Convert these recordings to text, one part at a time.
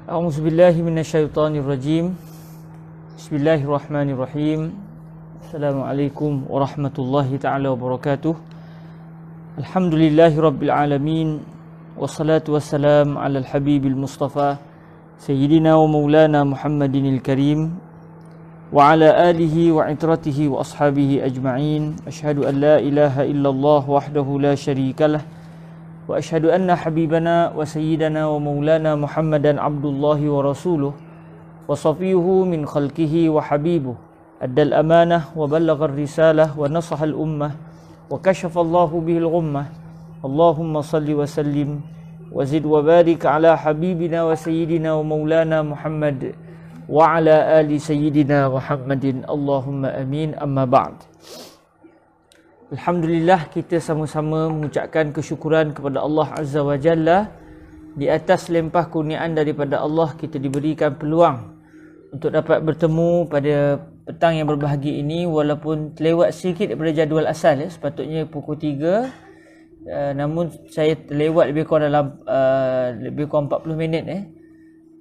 A'udzubillahi minasyaitonirrajim. Bismillahirrahmanirrahim. Assalamualaikum warahmatullahi taala wabarakatuh. Alhamdulillahi rabbil alamin. Wassalatu wassalam ala al-habibil mustafa sayyidina wa maulana Muhammadinil karim wa ala alihi wa itratihi wa ashabihi ajma'in. Asyhadu an la ilaha illallah wahdahu la syarikalah wa asyhadu anna habibana wa sayyidana wa maulana Muhammadan abdullahi wa rasuluh wa safiyuhu min khalqihi wa habibuh addal amanah wa ballaghar risalah wa nasahal ummah wa kashafallahu bihil ghummah. Allahumma salli wa sallim wa zid wa barik ala habibina wa sayyidina wa maulana Muhammad wa ala ali sayyidina Muhammadin. Allahumma amin. Amma ba'd. Alhamdulillah, kita sama-sama mengucapkan kesyukuran kepada Allah Azza wa Jalla. Di atas limpah kurniaan daripada Allah, kita diberikan peluang untuk dapat bertemu pada petang yang berbahagia ini, walaupun terlewat sedikit daripada jadual asal sepatutnya pukul 3, namun saya terlewat lebih kurang dalam lebih kurang 40 minit.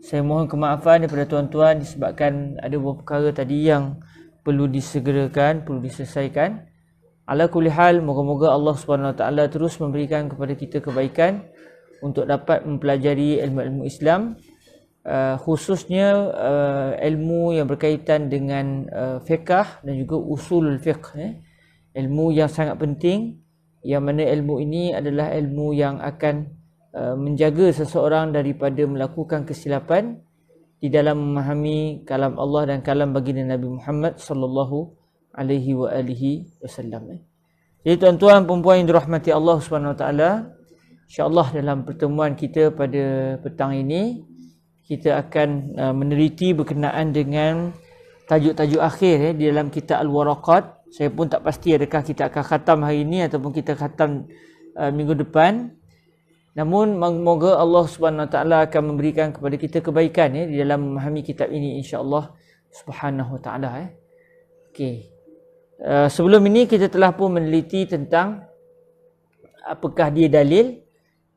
Saya mohon kemaafan daripada tuan-tuan disebabkan ada beberapa perkara tadi yang perlu disegerakan, perlu diselesaikan. Ala kulli hal, moga-moga Allah Subhanahu Wa Taala terus memberikan kepada kita kebaikan untuk dapat mempelajari ilmu-ilmu Islam, khususnya ilmu yang berkaitan dengan fiqh dan juga usulul fiqh, ilmu yang sangat penting, yang mana ilmu ini adalah ilmu yang akan menjaga seseorang daripada melakukan kesilapan di dalam memahami kalam Allah dan kalam baginda Nabi Muhammad sallallahu alaihi wa alihi wasallam. Jadi tuan-tuan puan-puan yang dirahmati Allah Subhanahu Wa Taala, insya-Allah dalam pertemuan kita pada petang ini kita akan meneliti berkenaan dengan tajuk-tajuk akhir di dalam kitab Al-Waraqat. Saya pun tak pasti adakah kita akan khatam hari ini ataupun kita khatam minggu depan. Namun moga Allah Subhanahu Wa Taala akan memberikan kepada kita kebaikan di dalam memahami kitab ini, insya-Allah Subhanahu Wa Taala. Okey. Sebelum ini kita telah pun meneliti tentang apakah dia dalil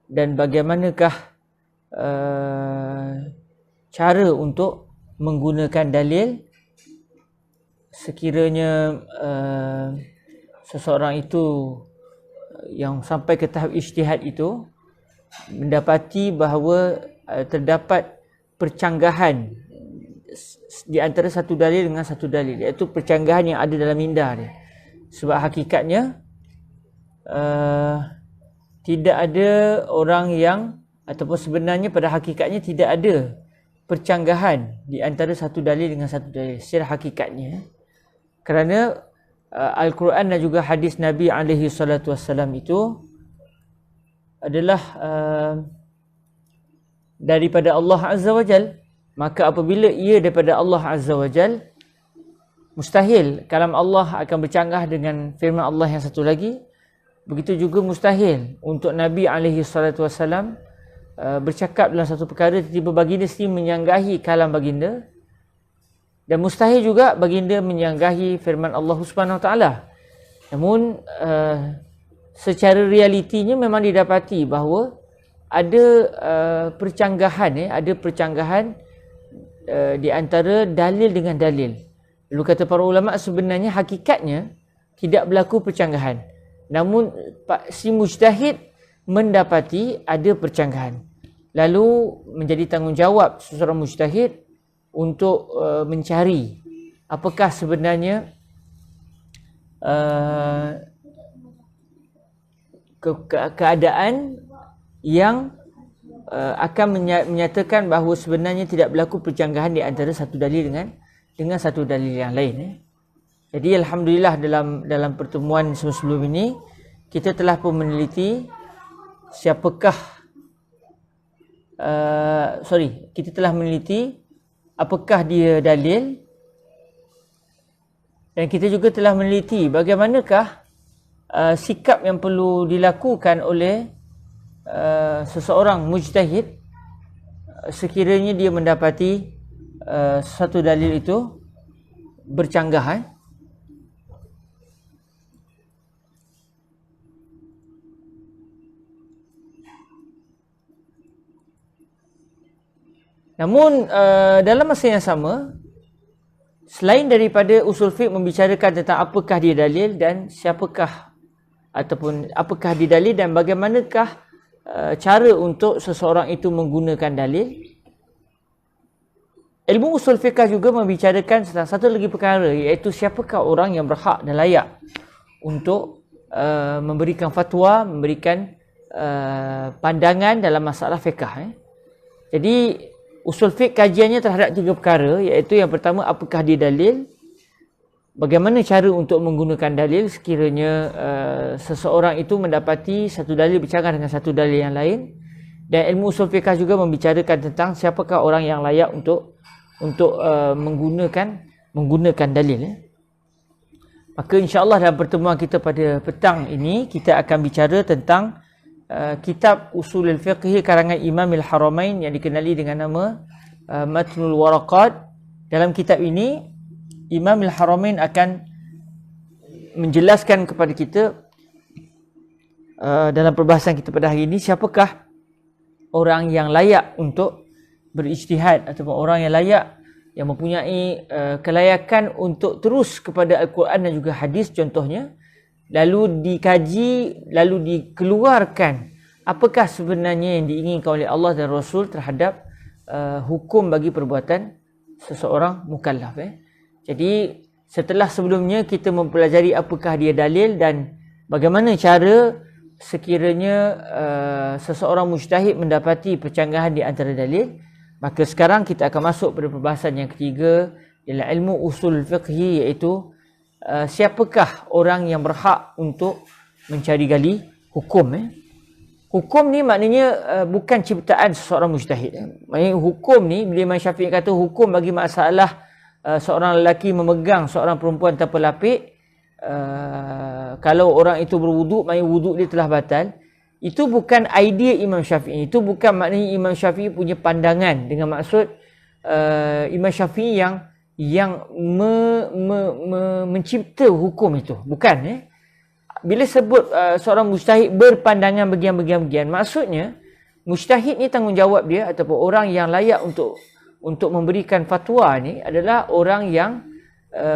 dan bagaimanakah cara untuk menggunakan dalil sekiranya seseorang itu yang sampai ke tahap ijtihad itu mendapati bahawa terdapat percanggahan di antara satu dalil dengan satu dalil, iaitu percanggahan yang ada dalam minda dia. Sebab hakikatnya tidak ada orang yang, ataupun sebenarnya pada hakikatnya tidak ada percanggahan di antara satu dalil dengan satu dalil secara hakikatnya, kerana Al-Quran dan juga hadis Nabi alaihi salatu wassalam itu adalah daripada Allah Azza wa Jal. Maka apabila ia daripada Allah Azza wa Jal, mustahil kalam Allah akan bercanggah dengan firman Allah yang satu lagi. Begitu juga mustahil untuk Nabi alaihi salatu wassalam bercakap dalam satu perkara tiba-tiba baginda sendiri menyanggahi kalam baginda, dan mustahil juga baginda menyanggahi firman Allah Subhanahu Wa Taala. Namun secara realitinya memang didapati bahawa ada percanggahan, ada percanggahan di antara dalil dengan dalil. Lalu kata para ulama, sebenarnya hakikatnya tidak berlaku percanggahan, namun si mujtahid mendapati ada percanggahan. Lalu menjadi tanggungjawab seseorang mujtahid untuk mencari apakah sebenarnya keadaan yang akan menyatakan bahawa sebenarnya tidak berlaku percanggahan di antara satu dalil dengan satu dalil yang lain. Jadi alhamdulillah dalam pertemuan sebelum ini kita telah pun meneliti kita telah meneliti apakah dia dalil, dan kita juga telah meneliti bagaimanakah sikap yang perlu dilakukan oleh seseorang mujtahid sekiranya dia mendapati satu dalil itu bercanggah. Namun dalam masa yang sama, selain daripada usul fiqh membicarakan tentang apakah dia dalil dan siapakah ataupun apakah dia dalil dan bagaimanakah cara untuk seseorang itu menggunakan dalil, ilmu usul fiqh juga membicarakan tentang satu lagi perkara, iaitu siapakah orang yang berhak dan layak untuk memberikan fatwa, memberikan pandangan dalam masalah fiqh. Jadi usul fiqh kajiannya terhadap 3 perkara, iaitu yang pertama, apakah dia dalil, bagaimana cara untuk menggunakan dalil sekiranya seseorang itu mendapati satu dalil bercanggah dengan satu dalil yang lain, dan ilmu usul fiqh juga membicarakan tentang siapakah orang yang layak untuk menggunakan dalil. Maka insya-Allah dalam pertemuan kita pada petang ini kita akan bicara tentang kitab Usulul Fiqh karangan Imam Al-Haramain yang dikenali dengan nama Matnul Waraqat. Dalam kitab ini Imam Al-Haramain akan menjelaskan kepada kita dalam perbahasan kita pada hari ini, siapakah orang yang layak untuk berijtihad ataupun orang yang layak, yang mempunyai kelayakan untuk terus kepada Al-Quran dan juga hadis contohnya, lalu dikaji, lalu dikeluarkan apakah sebenarnya yang diinginkan oleh Allah dan Rasul terhadap hukum bagi perbuatan seseorang mukallaf. Jadi setelah sebelumnya kita mempelajari apakah dia dalil dan bagaimana cara sekiranya seseorang mujtahid mendapati percanggahan di antara dalil, maka sekarang kita akan masuk pada perbahasan yang ketiga ialah ilmu usul fiqh, iaitu siapakah orang yang berhak untuk mencari gali hukum. Hukum ni maknanya bukan ciptaan seseorang mujtahid. Maknanya hukum ni, bila Imam Syafi'i kata hukum bagi masalah seorang lelaki memegang seorang perempuan tanpa lapik, kalau orang itu berwuduk, maknanya wuduk dia telah batal. Itu bukan idea Imam Syafi'i. Itu bukan maknanya Imam Syafi'i punya pandangan, dengan maksud Imam Syafi'i yang mencipta hukum itu. Bukan. Bila sebut seorang mujtahid berpandangan bagian-bagian, maksudnya mujtahid ni tanggungjawab dia ataupun orang yang layak untuk memberikan fatwa ni adalah orang yang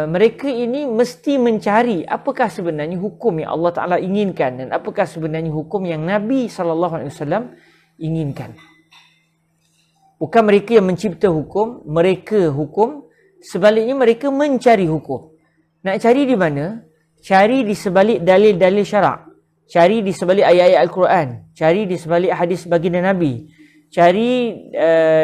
mereka ini mesti mencari apakah sebenarnya hukum yang Allah Ta'ala inginkan dan apakah sebenarnya hukum yang Nabi SAW inginkan. Bukan mereka yang mencipta hukum, mereka hukum. Sebaliknya mereka mencari hukum. Nak cari di mana? Cari di sebalik dalil-dalil syarak. Cari di sebalik ayat-ayat Al-Quran. Cari di sebalik hadis baginda Nabi. Cari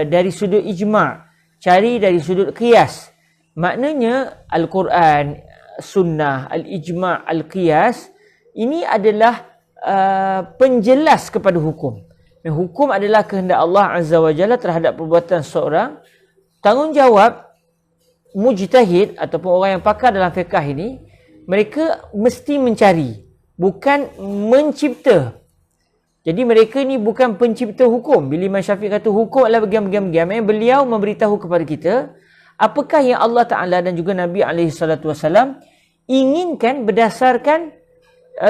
dari sudut ijma'. Cari dari sudut qiyas. Maknanya Al-Quran, Sunnah, Al-Ijma', Al-Qiyas ini adalah penjelas kepada hukum. Dan hukum adalah kehendak Allah Azza wa Jalla terhadap perbuatan seorang. Tanggungjawab mujtahid ataupun orang yang pakar dalam fiqh ini, mereka mesti mencari, bukan mencipta. Jadi mereka ni bukan pencipta hukum. Bila Imam Syafi'i kata hukum adalah bagian-bagian, beliau memberitahu kepada kita apakah yang Allah Ta'ala dan juga Nabi SAW inginkan berdasarkan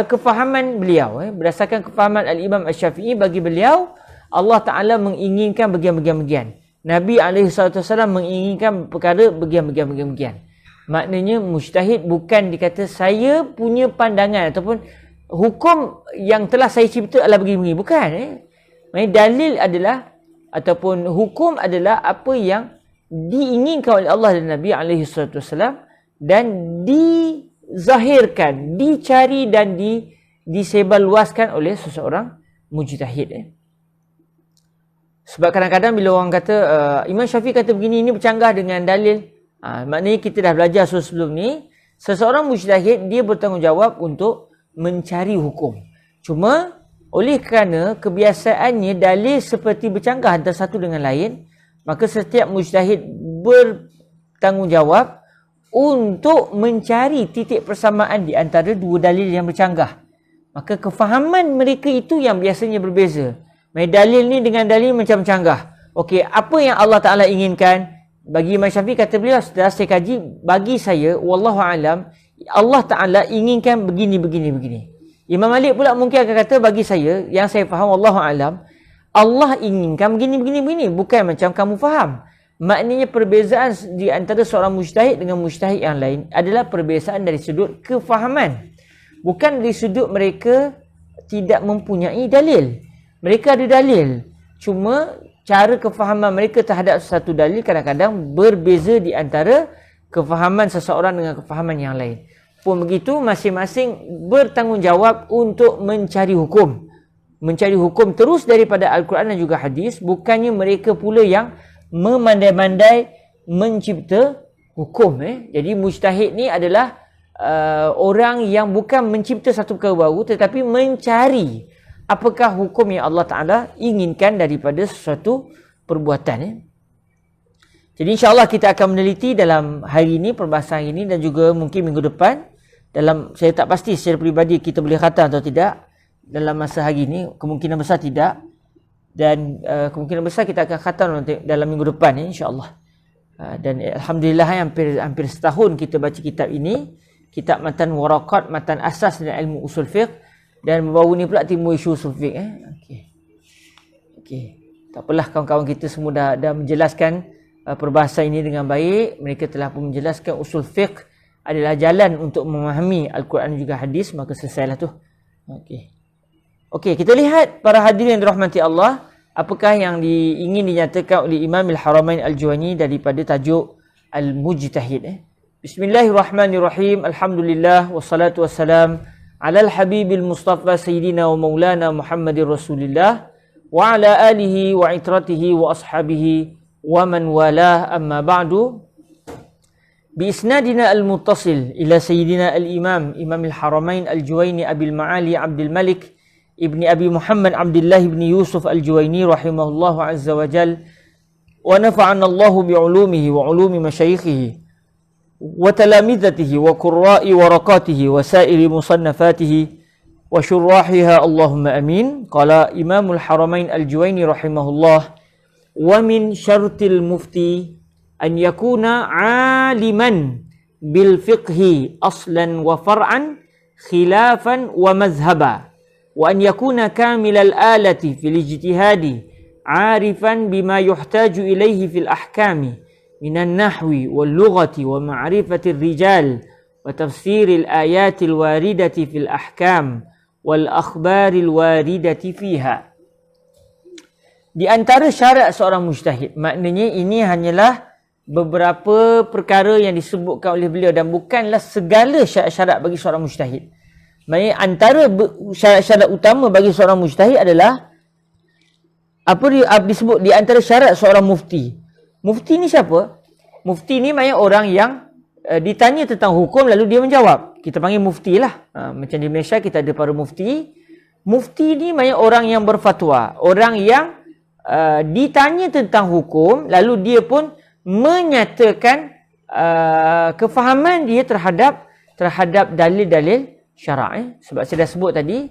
kefahaman beliau. Berdasarkan kefahaman Al-Imam Al-Syafi'i, bagi beliau Allah Ta'ala menginginkan bagian-bagian. Nabi SAW menginginkan perkara bagian-bagian. Maknanya mujtahid bukan dikata saya punya pandangan ataupun hukum yang telah saya cipta adalah begini-begini. Bukan. Maknanya dalil adalah ataupun hukum adalah apa yang diinginkan oleh Allah dan Nabi SAW dan dizahirkan, dicari dan disebarluaskan oleh seseorang mujtahid. Sebab kadang-kadang bila orang kata Imam Syafi'i kata begini, ini bercanggah dengan dalil. Maknanya kita dah belajar sebelum ni, seseorang mujtahid dia bertanggungjawab untuk mencari hukum. Cuma oleh kerana kebiasaannya dalil seperti bercanggah antara satu dengan lain, maka setiap mujtahid bertanggungjawab untuk mencari titik persamaan di antara dua dalil yang bercanggah. Maka kefahaman mereka itu yang biasanya berbeza. Dalil ni dengan dalil macam bercanggah. Okey, apa yang Allah Ta'ala inginkan? Bagi Imam Syafi'i kata beliau, setelah saya kaji, bagi saya, wallahu alam, Allah Ta'ala inginkan begini. Imam Malik pula mungkin akan kata, bagi saya, yang saya faham, wallahu alam, Allah inginkan begini, bukan macam kamu faham. Maknanya perbezaan di antara seorang mujtahid dengan mujtahid yang lain adalah perbezaan dari sudut kefahaman. Bukan dari sudut mereka tidak mempunyai dalil. Mereka ada dalil. Cuma cara kefahaman mereka terhadap satu dalil kadang-kadang berbeza di antara kefahaman seseorang dengan kefahaman yang lain. Pun begitu, masing-masing bertanggungjawab untuk mencari hukum. Mencari hukum terus daripada Al-Quran dan juga hadis. Bukannya mereka pula yang memandai-mandai mencipta hukum. Jadi mujtahid ni adalah orang yang bukan mencipta satu perkara baru, tetapi mencari apakah hukum yang Allah Ta'ala inginkan daripada sesuatu perbuatan. Jadi insyaAllah kita akan meneliti dalam hari ini, perbahasan ini dan juga mungkin minggu depan. Saya tak pasti secara peribadi kita boleh khatam atau tidak dalam masa hari ini, kemungkinan besar tidak, dan kemungkinan besar kita akan khatam dalam minggu depan insya-Allah. Dan alhamdulillah hampir setahun kita baca kitab ini, kitab matan waraqat, matan asas dan ilmu usul fiqh, dan baru ni pula timbul isu usul fiqh. Okey. Tak apalah, kawan-kawan kita semua dah menjelaskan perbahasan ini dengan baik. Mereka telah pun menjelaskan usul fiqh adalah jalan untuk memahami Al-Quran dan juga hadis, maka selesailah tu. Okey, kita lihat para hadirin yang dirahmati Allah, apakah yang ingin dinyatakan oleh Imam Al-Haramain Al-Juwayni daripada tajuk Al-Mujtahid. Bismillahirrahmanirrahim. Alhamdulillah wassalatu wassalam ala al-habibil mustafa sayyidina wa maulana Muhammadir Rasulillah wa ala alihi wa itratihi wa ashabihi wa man walah, amma ba'du. بإسنادنا المتصل إلى سيدنا الإمام إمام الحرمين الجويني أبي المعالي عبد الملك ابن أبي محمد عبد الله بن يوسف الجويني رحمه الله عز وجل ونفعنا الله بعلومه وعلوم مشايخه وتلامذته وقراء ورقاته وسائر مصنفاته وشراحها اللهم أمين. قال إمام الحرمين الجويني رحمه الله: ومن شرط المفتي أن يكون عالما بالفقه أصلا وفرعا خلافا ومذهبا، وأن يكون كامل الآلة في الاجتهاد عارفا بما يحتاج إليه في الأحكام من النحو واللغة ومعرفة الرجال وتفسير الآيات الواردة في الأحكام والأخبار الواردة فيها. Di antara syarat seorang mujtahid, maknanya ini hanyalah beberapa perkara yang disebutkan oleh beliau dan bukanlah segala syarat-syarat bagi seorang mujtahid. Maksudnya antara syarat-syarat utama bagi seorang mujtahid adalah apa disebut di antara syarat seorang mufti. Mufti ni siapa? Mufti ni maknanya orang yang ditanya tentang hukum lalu dia menjawab. Kita panggil mufti lah. Macam di Malaysia kita ada para mufti. Mufti ni maknanya orang yang berfatwa, orang yang ditanya tentang hukum lalu dia pun menyatakan kefahaman dia terhadap dalil-dalil syarak. Sebab saya dah sebut tadi,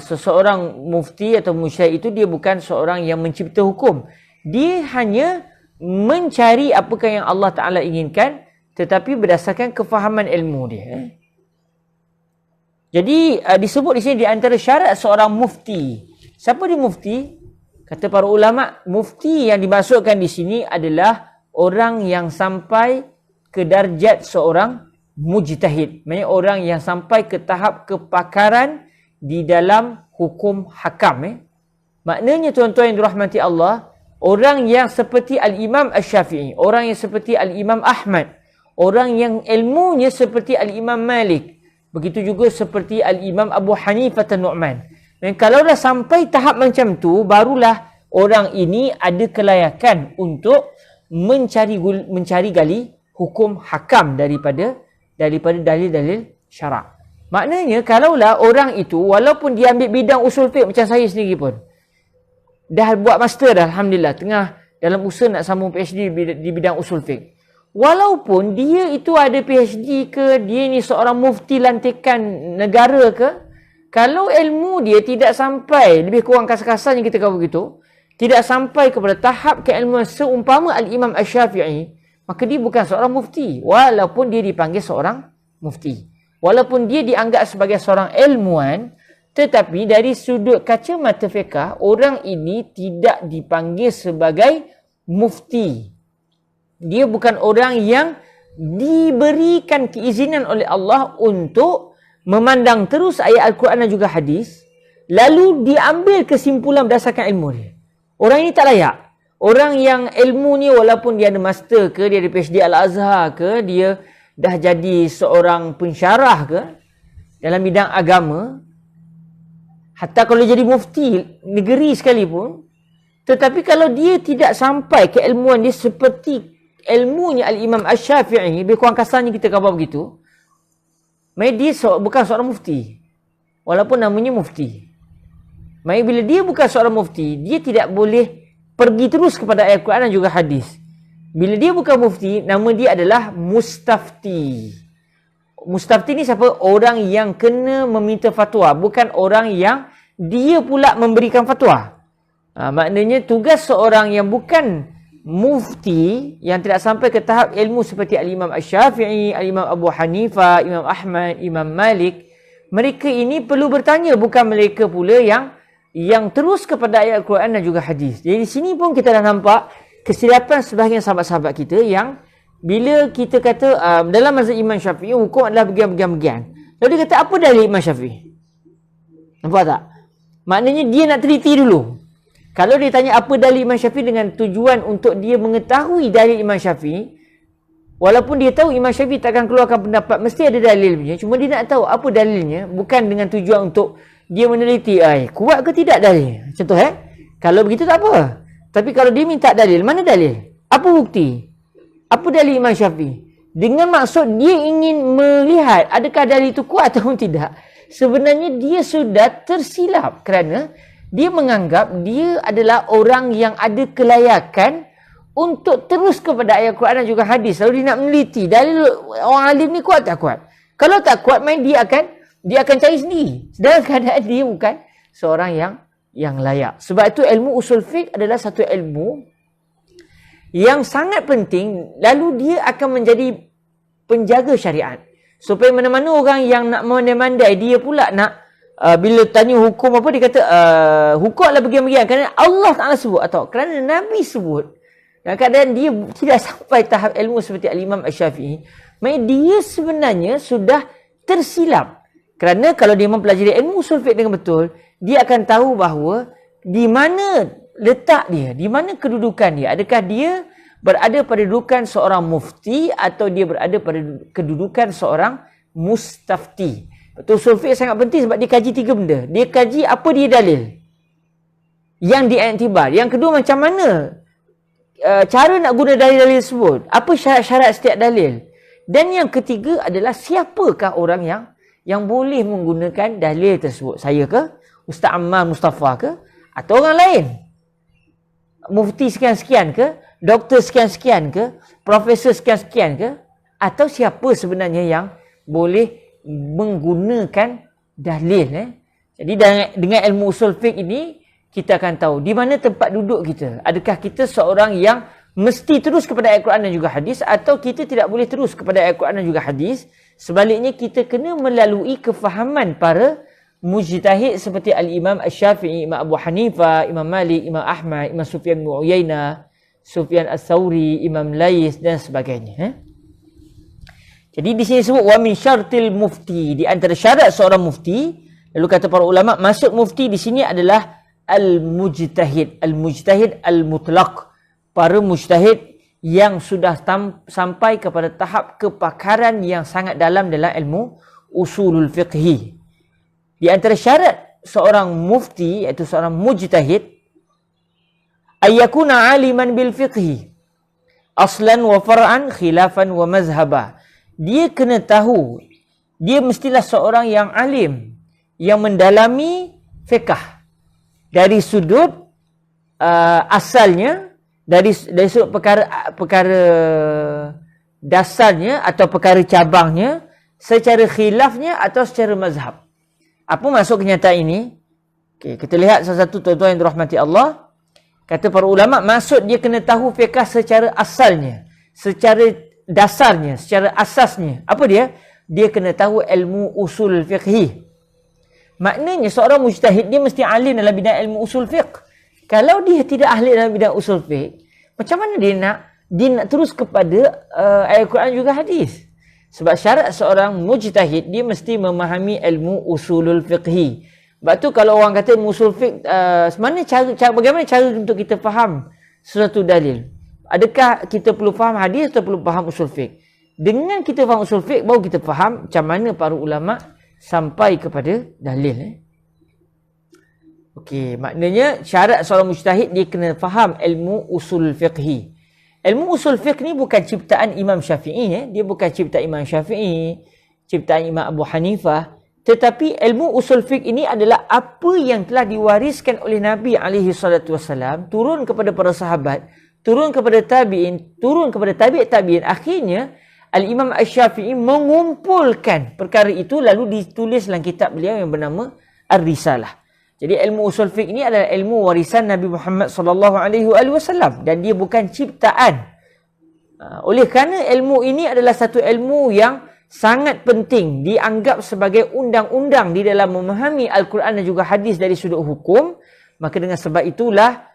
seseorang mufti atau mujtahid itu dia bukan seorang yang mencipta hukum. Dia hanya mencari apakah yang Allah Ta'ala inginkan, tetapi berdasarkan kefahaman ilmu dia. Jadi disebut di sini di antara syarat seorang mufti. Siapa dia mufti? Kata para ulama, mufti yang dimaksudkan di sini adalah orang yang sampai ke darjat seorang mujtahid. Maksudnya orang yang sampai ke tahap kepakaran di dalam hukum hakam. Maknanya tuan-tuan yang dirahmati Allah, orang yang seperti Al-Imam Asy-Syafi'i, orang yang seperti Al-Imam Ahmad, orang yang ilmunya seperti Al-Imam Malik, begitu juga seperti Al-Imam Abu Hanifah An-Nu'man. Dan kalau dah sampai tahap macam tu, barulah orang ini ada kelayakan untuk mencari gali hukum hakam daripada dalil-dalil syarak. Maknanya kalaulah orang itu walaupun dia ambil bidang usul fiqh macam saya sendiri pun dah buat master dah, alhamdulillah, tengah dalam usaha nak sambung PhD di bidang usul fiqh. Walaupun dia itu ada PhD ke, dia ni seorang mufti lantikan negara ke, kalau ilmu dia tidak sampai, lebih kurang kasar-kasarnya kita kata begitu, tidak sampai kepada tahap keilmuan seumpama Al-Imam Asy-Syafi'i, maka dia bukan seorang mufti. Walaupun dia dipanggil seorang mufti, walaupun dia dianggap sebagai seorang ilmuwan, Tetapi dari sudut kacamata fiqh, orang ini tidak dipanggil sebagai mufti. Dia bukan orang yang diberikan keizinan oleh Allah untuk memandang terus ayat Al-Quran dan juga hadis, lalu diambil kesimpulan berdasarkan ilmu dia. Orang ini tak layak. Orang yang ilmu ni walaupun dia ada master ke, dia ada PhD Al-Azhar ke, dia dah jadi seorang pensyarah ke dalam bidang agama, hatta kalau jadi mufti negeri sekalipun, tetapi kalau dia tidak sampai keilmuan dia seperti ilmunya Al-Imam Asy-Syafi'i, lebih kurang kasarnya kita kata begitu, maka dia bukan seorang mufti. Walaupun namanya mufti. Maka bila dia bukan seorang mufti, dia tidak boleh pergi terus kepada ayat Quran dan juga hadis. Bila dia bukan mufti, nama dia adalah mustafti. Mustafti ni siapa? Orang yang kena meminta fatwa, bukan orang yang dia pula memberikan fatwa. Maknanya tugas seorang yang bukan mufti, yang tidak sampai ke tahap ilmu seperti Al-Imam Asy-Syafi'i, Al-Imam Abu Hanifah, Imam Ahmad, Imam Malik, mereka ini perlu bertanya, bukan mereka pula yang terus kepada ayat Al-Quran dan juga hadis. Jadi di sini pun kita dah nampak kesilapan sebahagian sahabat-sahabat kita yang bila kita kata dalam mazhab Imam Syafi'i hukum adalah bagian-bagian. Lalu dia kata apa dalil Imam Syafi'i? Nampak tak? Maknanya dia nak teliti dulu. Kalau dia tanya apa dalil Imam Syafi'i dengan tujuan untuk dia mengetahui dalil Imam Syafi'i, walaupun dia tahu Imam Syafi'i takkan keluarkan pendapat, mesti ada dalilnya. Cuma dia nak tahu apa dalilnya, bukan dengan tujuan untuk dia meneliti, kuat ke tidak dalil. Contoh kalau begitu tak apa. Tapi kalau dia minta dalil, mana dalil? Apa bukti? Apa dalil Imam Syafi'i? Dengan maksud dia ingin melihat adakah dalil itu kuat atau tidak. Sebenarnya dia sudah tersilap kerana dia menganggap dia adalah orang yang ada kelayakan untuk terus kepada ayat Quran dan juga hadis. Lalu dia nak meneliti dalil orang alim ni kuat tak kuat. Kalau tak kuat, main dia akan cari sendiri. Sedangkan keadaan dia bukan seorang yang layak. Sebab itu ilmu usul fiqh adalah satu ilmu yang sangat penting, lalu dia akan menjadi penjaga syariat. Supaya mana-mana orang yang nak mandai-mandai, dia pula nak bila tanya hukum apa, dia kata hukum adalah bagian-bagian kerana Allah Ta'ala sebut atau kerana Nabi sebut. Dan keadaan dia tidak sampai tahap ilmu seperti Al-Imam Asy-Syafi'i, maka dia sebenarnya sudah tersilap. Kerana kalau dia mempelajari ilmu usul fiqh dengan betul, dia akan tahu bahawa di mana letak dia, di mana kedudukan dia. Adakah dia berada pada kedudukan seorang mufti atau dia berada pada kedudukan seorang mustafti. Betul, usul fiqh sangat penting sebab dia kaji tiga benda. Dia kaji apa dia dalil yang diiktibar. Yang kedua, macam mana cara nak guna dalil-dalil tersebut. Apa syarat-syarat setiap dalil. Dan yang ketiga adalah siapakah orang yang boleh menggunakan dalil tersebut. Saya ke? Ustaz Ammar Mustafa ke? Atau orang lain? Mufti sekian-sekian ke? Doktor sekian-sekian ke? Profesor sekian-sekian ke? Atau siapa sebenarnya yang boleh menggunakan dalil? Jadi dengan ilmu usul fiqh ini, kita akan tahu di mana tempat duduk kita. Adakah kita seorang yang mesti terus kepada ayat Quran dan juga hadis, atau kita tidak boleh terus kepada ayat Quran dan juga hadis. Sebaliknya, kita kena melalui kefahaman para mujtahid seperti Al-Imam Asy-Syafi'i, Imam Abu Hanifah, Imam Malik, Imam Ahmad, Imam Sufyan bin Uyainah, Sufyan Ats-Tsauri, Imam Lais dan sebagainya. Jadi di sini sebut wa min syartil mufti, di antara syarat seorang mufti. Lalu kata para ulama, maksud mufti di sini adalah al-mujtahid, al-mujtahid al-mutlaq, para mujtahid yang sudah sampai kepada tahap kepakaran yang sangat dalam ilmu usulul fiqhi. Di antara syarat seorang mufti, iaitu seorang mujtahid, ayyakuna aliman bil fiqhi aslan wa far'an khilafan wa mazhaba. Dia kena tahu, dia mestilah seorang yang alim, yang mendalami fiqh dari sudut asalnya, dari sudut perkara dasarnya atau perkara cabangnya, secara khilafnya atau secara mazhab. Apa maksud kenyataan ini? Okay, kita lihat salah satu tuan-tuan yang dirahmati Allah. Kata para ulama, maksud dia kena tahu fiqh secara asalnya, secara dasarnya, secara asasnya. Apa dia? Dia kena tahu ilmu usul fiqhi. Maknanya seorang mujtahid dia mesti ahli dalam bidang ilmu usul fiqh. Kalau dia tidak ahli dalam bidang usul fiqh, macam mana dia nak terus kepada ayat Quran juga hadis? Sebab syarat seorang mujtahid dia mesti memahami ilmu usulul fiqhi. Sebab tu kalau orang kata ilmu usul fiqh, bagaimana cara untuk kita faham sesuatu dalil? Adakah kita perlu faham hadis atau perlu faham usul fiqh? Dengan kita faham usul fiqh, baru kita faham macam mana para ulama sampai kepada dalil. Okey, maknanya syarat seorang mujtahid dia kena faham ilmu usul fiqhi. Ilmu usul fiqh ni bukan ciptaan Imam Syafi'i, dia bukan ciptaan Imam Syafi'i, ciptaan Imam Abu Hanifah, tetapi ilmu usul fiqh ini adalah apa yang telah diwariskan oleh Nabi alaihi salatu wasalam, turun kepada para sahabat, turun kepada tabi'in, turun kepada tabi'in. Akhirnya Al-Imam Asy-Syafi'i mengumpulkan perkara itu lalu ditulis dalam kitab beliau yang bernama Ar-Risalah. Jadi ilmu usul fiqh ini adalah ilmu warisan Nabi Muhammad sallallahu alaihi wasallam dan dia bukan ciptaan. Oleh kerana ilmu ini adalah satu ilmu yang sangat penting, dianggap sebagai undang-undang di dalam memahami Al-Quran dan juga hadis dari sudut hukum, maka dengan sebab itulah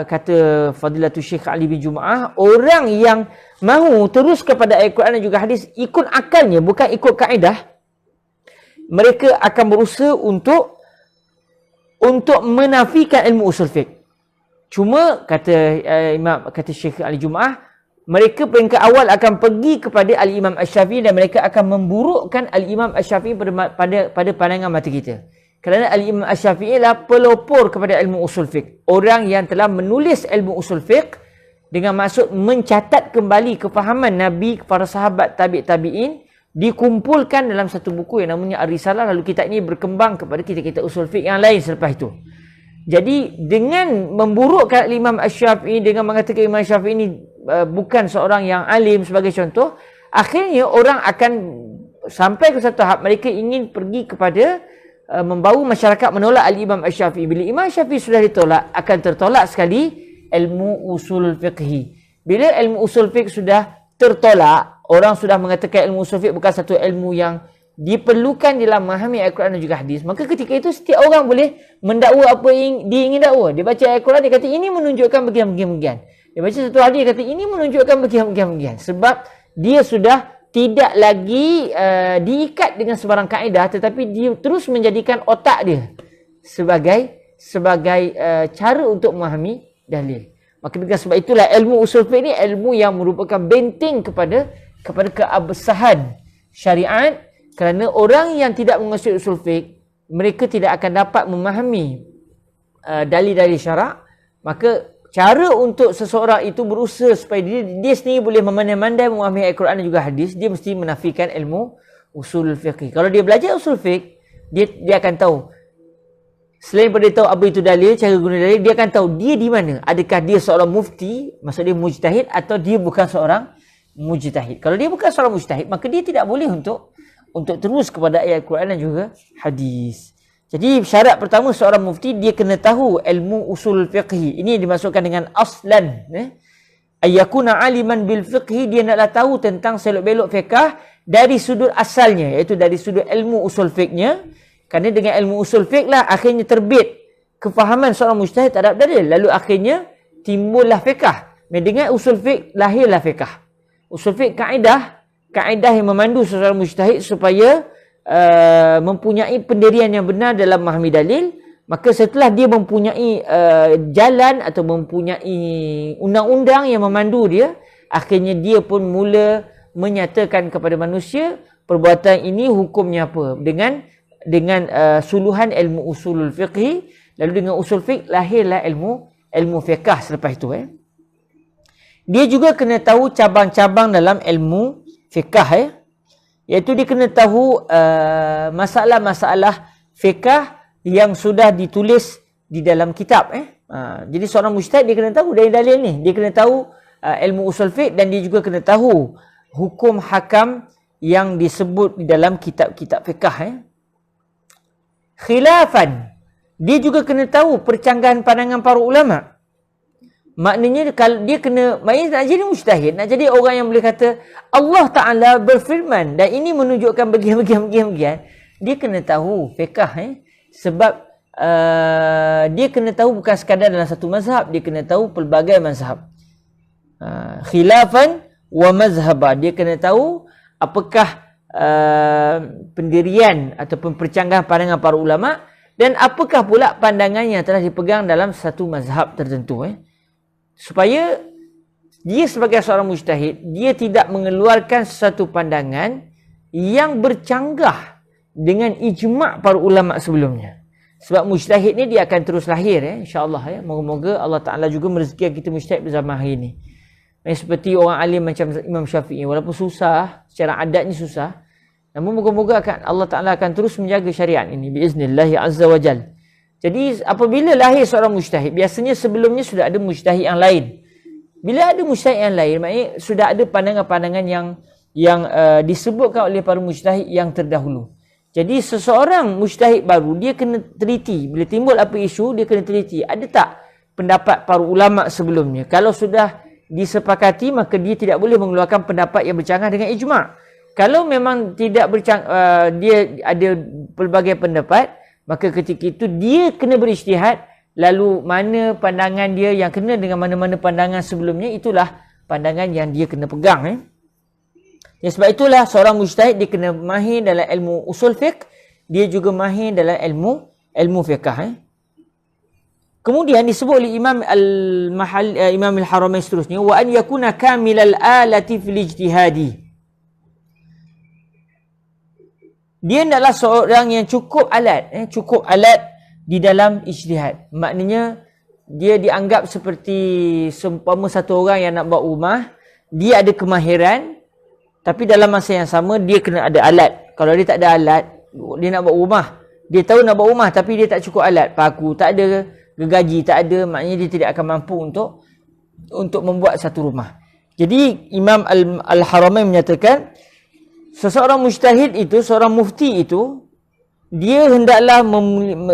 kata Fadilatul Syekh Ali bin Jum'ah, orang yang mahu terus kepada Al-Quran dan juga hadis ikut akalnya, bukan ikut kaedah, mereka akan berusaha untuk menafikan ilmu usul fiqh. Cuma kata Syekh Ali Jum'ah, mereka peringkat awal akan pergi kepada Al-Imam Asy-Syafi'i dan mereka akan memburukkan Al-Imam Asy-Syafi'i pada pandangan mata kita. Kerana Al-Imam Asy-Syafi'i adalah pelopor kepada ilmu usul fiqh. Orang yang telah menulis ilmu usul fiqh dengan maksud mencatat kembali kefahaman Nabi, para sahabat, tabi'in, dikumpulkan dalam satu buku yang namanya Ar-Risalah. Lalu kitab ini berkembang kepada kitab-kitab usul fiqh yang lain selepas itu. Jadi dengan memburukkan Imam Asy-Syafi'i, dengan mengatakan Imam Syafi'i ini bukan seorang yang alim sebagai contoh, akhirnya orang akan sampai ke satu tahap mereka ingin pergi kepada membawa masyarakat menolak Al-Imam Asy-Syafi'i. Bila Imam Syafi'i sudah ditolak, akan tertolak sekali ilmu usul fiqhi. Bila ilmu usul fiqh sudah tertolak, orang sudah mengatakan ilmu usul fiqh bukan satu ilmu yang diperlukan dalam memahami Al-Quran dan juga hadis, maka ketika itu setiap orang boleh mendakwa apa yang dia ingin dakwa. Dia baca Al-Quran, dia kata ini menunjukkan bagian-bagian. Dia baca satu hadis, dia kata ini menunjukkan bagian-bagian. Sebab dia sudah tidak lagi diikat dengan sebarang kaedah, tetapi dia terus menjadikan otak dia sebagai cara untuk memahami dalil. Maka dengan sebab itulah ilmu usul fiqh ni ilmu yang merupakan benteng kepada keabsahan syariat, kerana orang yang tidak menguasai usul fiqh, mereka tidak akan dapat memahami dalil-dalil syarak. Maka cara untuk seseorang itu berusaha supaya dia sendiri boleh memandai-mandai memahami Al-Quran dan juga hadis, dia mesti menafikan ilmu usul fiqh. Kalau dia belajar usul fiqh, dia akan tahu, selain daripada tahu apa itu dalil, cara guna dalil, dia akan tahu dia di mana. Adakah dia seorang mufti, maksud dia mujtahid, atau dia bukan seorang mujtahid. Kalau dia bukan seorang mujtahid, maka dia tidak boleh untuk terus kepada ayat Al-Quran dan juga hadis. Jadi syarat pertama seorang mufti, dia kena tahu ilmu usul fiqhi. Ini dimasukkan dengan aslan. Ayyakuna aliman bil fiqhi, dia naklah tahu tentang selok-belok fiqh dari sudut asalnya, iaitu dari sudut ilmu usul fiqhnya. Kerana dengan ilmu usul fiqh lah akhirnya terbit kefahaman seorang mujtahid terhadap dalil. Lalu akhirnya timbullah fiqh. Dengan usul fiqh lahirlah fiqh. Usul fiqh kaedah yang memandu seorang mujtahid supaya mempunyai pendirian yang benar dalam memahami dalil. Maka setelah dia mempunyai jalan atau mempunyai undang-undang yang memandu dia, akhirnya dia pun mula menyatakan kepada manusia perbuatan ini hukumnya apa, dengan suluhan ilmu usulul fiqhi. Lalu dengan usul fiqh lahirlah ilmu fiqh selepas itu. Dia juga kena tahu cabang-cabang dalam ilmu fiqh, iaitu dia kena tahu masalah-masalah fiqh yang sudah ditulis di dalam kitab. Jadi seorang mujtahid dia kena tahu dari dalil ni, dia kena tahu ilmu usul fiqh, dan dia juga kena tahu hukum hakam yang disebut di dalam kitab-kitab fiqh. Khilafan, dia juga kena tahu percanggahan pandangan para ulama. Maknanya kalau dia nak jadi mujtahid, nak jadi orang yang boleh kata Allah Ta'ala berfirman dan ini menunjukkan bagian-bagian, dia kena tahu fiqh sebab dia kena tahu bukan sekadar dalam satu mazhab, dia kena tahu pelbagai mazhab. Khilafan wa mazhaba, dia kena tahu apakah pendirian ataupun percanggahan pandangan para ulama dan apakah pula pandangan yang telah dipegang dalam satu mazhab tertentu. Supaya dia sebagai seorang mujtahid, dia tidak mengeluarkan satu pandangan yang bercanggah dengan ijma' para ulama sebelumnya. Sebab mujtahid ni dia akan terus lahir, insya-Allah. Moga-moga Allah Taala juga merezekikan kita mujtahid bersama hari ini. Seperti orang alim macam Imam Syafi'i, walaupun susah, secara adatnya susah, namun moga-moga Allah Taala akan terus menjaga syariat ini biiznillah azza wa jal. Jadi apabila lahir seorang mujtahid, biasanya sebelumnya sudah ada mujtahid yang lain. Bila ada mujtahid yang lain, maknanya sudah ada pandangan-pandangan yang disebutkan oleh para mujtahid yang terdahulu. Jadi seseorang mujtahid baru, dia kena teliti. Bila timbul apa isu, dia kena teliti. Ada tak pendapat para ulama sebelumnya? Kalau sudah disepakati, maka dia tidak boleh mengeluarkan pendapat yang bercanggah dengan ijma'. Kalau memang tidak dia ada pelbagai pendapat, maka ketika itu dia kena berijtihad. Lalu mana pandangan dia yang kena dengan mana-mana pandangan sebelumnya, itulah pandangan yang dia kena pegang. Ya, sebab itulah seorang mujtahid dia kena mahir dalam ilmu usul fiqh, dia juga mahir dalam ilmu fiqh. Kemudian disebut oleh Imam Al-Haramain seterusnya, wa an yakuna kamilal alati fil ijtihadi. Dia adalah seorang yang cukup alat di dalam ijtihad. Maknanya dia dianggap seperti seumpama satu orang yang nak buat rumah, dia ada kemahiran, tapi dalam masa yang sama dia kena ada alat. Kalau dia tak ada alat, dia nak buat rumah, dia tahu nak buat rumah tapi dia tak cukup alat, paku tak ada, gergaji tak ada, maknanya dia tidak akan mampu untuk membuat satu rumah. Jadi Imam Al-Haramain menyatakan seseorang mujtahid itu, seorang mufti itu, dia hendaklah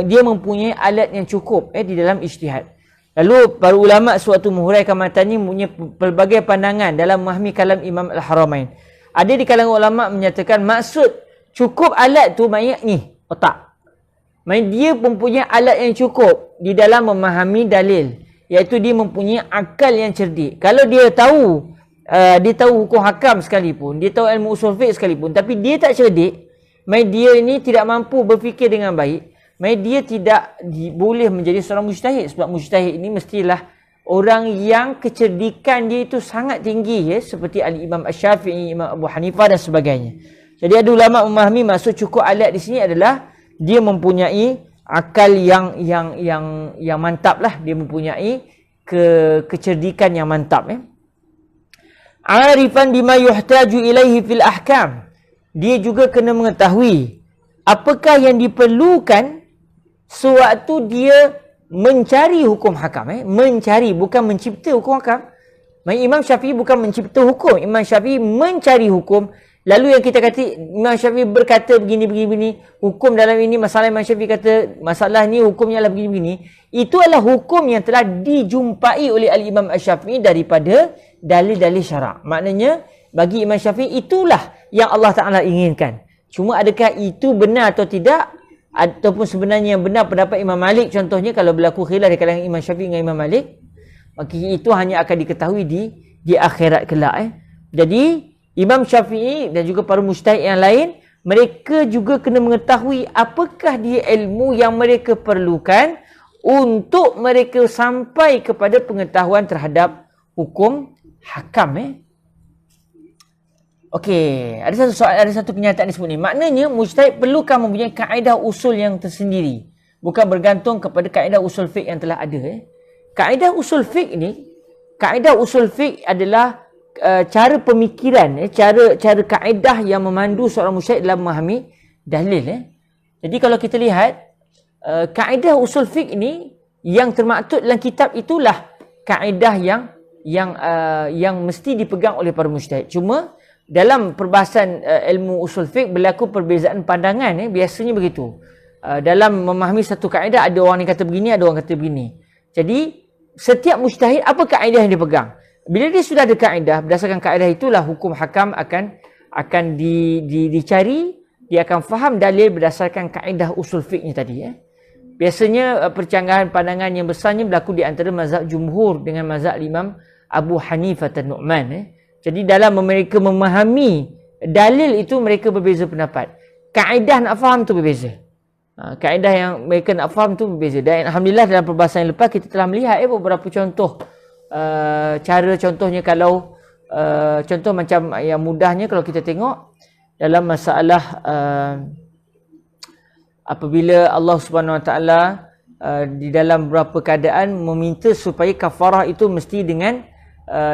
dia mempunyai alat yang cukup di dalam ijtihad. Lalu para ulama sewaktu menghuraikan matanya mempunyai pelbagai pandangan dalam memahami kalam Imam Al-Haramain. Ada di kalangan ulama menyatakan maksud cukup alat tu maknanya ni, otak. Maksudnya dia mempunyai alat yang cukup di dalam memahami dalil, iaitu dia mempunyai akal yang cerdik. Kalau dia tahu hukum hakam sekalipun, dia tahu ilmu usul fiqh sekalipun, tapi dia tak cerdik, dia ini tidak mampu berfikir dengan baik, dia tidak boleh menjadi seorang mujtahid. Sebab mujtahid ini mestilah orang yang kecerdikan dia itu sangat tinggi, seperti Al-Imam Asy-Syafi'i, Imam Abu Hanifah dan sebagainya. Jadi ada ulama memahami maksud cukup alat di sini adalah dia mempunyai akal yang mantap lah, dia mempunyai kecerdikan yang mantap. Arifan bima yuhtaju ilaihi fil ahkam. Dia juga kena mengetahui apakah yang diperlukan sewaktu dia mencari hukum hakam. Mencari, bukan mencipta hukum hakam. Imam Syafi'i bukan mencipta hukum. Imam Syafi'i mencari hukum. Lalu yang kita kata Imam Syafi'i berkata begini, hukum dalam ini, masalah Imam Syafi'i kata masalah ni hukumnya adalah begini. Itu adalah hukum yang telah dijumpai oleh Al-Imam Asy-Syafi'i daripada dalil-dalil syarak. Maknanya bagi Imam Syafi'i itulah yang Allah Ta'ala inginkan. Cuma adakah itu benar atau tidak, ataupun sebenarnya yang benar pendapat Imam Malik contohnya, kalau berlaku khilaf di kalangan Imam Syafi'i dengan Imam Malik, maka itu hanya akan diketahui di akhirat kelak. Jadi Imam Syafi'i dan juga para mujtahid yang lain, mereka juga kena mengetahui apakah dia ilmu yang mereka perlukan untuk mereka sampai kepada pengetahuan terhadap hukum hakam. Okey, ada satu kenyataan disebut ni. Maknanya mujtahid perlukan mempunyai kaedah usul yang tersendiri, bukan bergantung kepada kaedah usul fiqh yang telah ada. Kaedah usul fiqh ni, kaedah usul fiqh adalah cara pemikiran, cara kaedah yang memandu seorang mujtahid dalam memahami dalil. Jadi kalau kita lihat kaedah usul fiqh ni yang termaktub dalam kitab itulah kaedah yang mesti dipegang oleh para mujtahid. Cuma dalam perbahasan ilmu usul fiqh berlaku perbezaan pandangan. Biasanya begitu. Dalam memahami satu kaedah, ada orang yang kata begini, ada orang kata begini. Jadi setiap mujtahid apa kaedah yang dia pegang? Bila dia sudah ada kaedah, berdasarkan kaedah itulah hukum hakam akan dicari dia akan faham dalil berdasarkan kaedah usul fiqhnya tadi. Biasanya percanggahan pandangan yang besarnya berlaku di antara mazhab jumhur dengan mazhab Imam Abu Hanifah An-Nu'man. Jadi dalam mereka memahami dalil itu mereka berbeza pendapat. Kaedah nak faham tu berbeza. Kaedah yang mereka nak faham tu berbeza. Dan alhamdulillah dalam perbahasan yang lepas kita telah melihat beberapa contoh. Cara contohnya kalau contoh macam yang mudahnya kalau kita tengok dalam masalah apabila Allah Subhanahu Wa Taala di dalam beberapa keadaan meminta supaya kafarah itu mesti dengan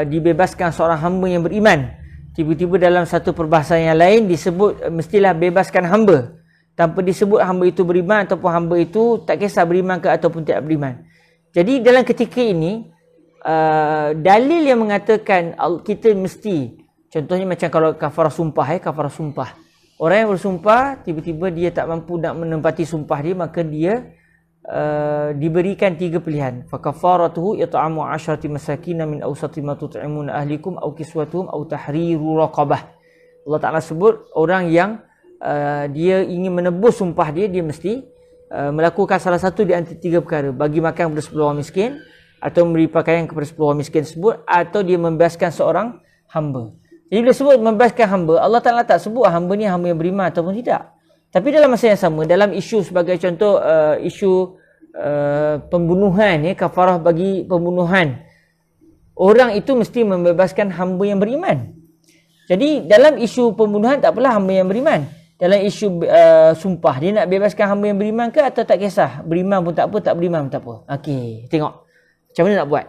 dibebaskan seorang hamba yang beriman. Tiba-tiba dalam satu perbahasan yang lain disebut mestilah bebaskan hamba. Tanpa disebut hamba itu beriman ataupun hamba itu tak kisah beriman ke ataupun tidak beriman. Jadi dalam ketika ini dalil yang mengatakan kita mesti, contohnya macam kalau kafarah sumpah, kafarah sumpah. Orang yang bersumpah tiba-tiba dia tak mampu nak menempati sumpah dia, maka dia diberikan 3 pilihan. Fa kafaratuhu it'amu 'asharati masakin min awsati ma tut'imuna ahlikum aw kiswatuhum aw tahriru raqabah. Allah Taala sebut orang yang dia ingin menebus sumpah dia, dia mesti melakukan salah satu di antara 3 perkara. Bagi makan kepada 10 orang miskin, atau memberi pakaian kepada 10 orang miskin tersebut, atau dia membebaskan seorang hamba. Jadi bila sebut membebaskan hamba, Allah Ta'ala tak sebut hamba ni hamba yang beriman ataupun tidak. Tapi dalam masa yang sama, dalam isu sebagai contoh isu pembunuhan, kafarah bagi pembunuhan, orang itu mesti membebaskan hamba yang beriman. Jadi dalam isu pembunuhan tak apalah hamba yang beriman. Dalam isu sumpah, dia nak bebaskan hamba yang beriman ke atau tak kisah? Beriman pun tak apa, tak beriman pun tak apa. Okey, tengok. Macam mana nak buat?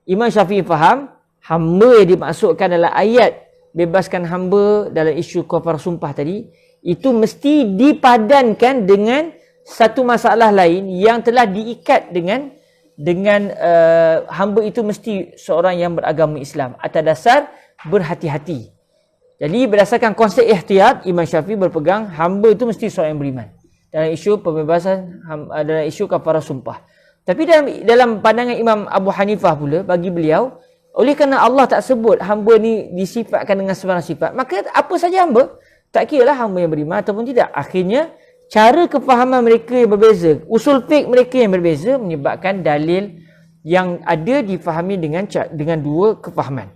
Imam Syafi'i faham, hamba yang dimaksudkan dalam ayat bebaskan hamba dalam isu kafarah sumpah tadi, itu mesti dipadankan dengan satu masalah lain yang telah diikat dengan hamba itu mesti seorang yang beragama Islam atas dasar berhati-hati. Jadi berdasarkan konsep ihtiyat, Imam Syafi'i berpegang hamba itu mesti seorang yang beriman dalam isu pembebasan, dalam isu kafarah sumpah. Tapi dalam pandangan Imam Abu Hanifah pula, bagi beliau, oleh kerana Allah tak sebut hamba ni disifatkan dengan sebarang sifat, maka apa saja hamba, tak kira lah hamba yang beriman ataupun tidak. Akhirnya cara kefahaman mereka yang berbeza, usul fiqh mereka yang berbeza, menyebabkan dalil yang ada difahami dengan 2 kefahaman.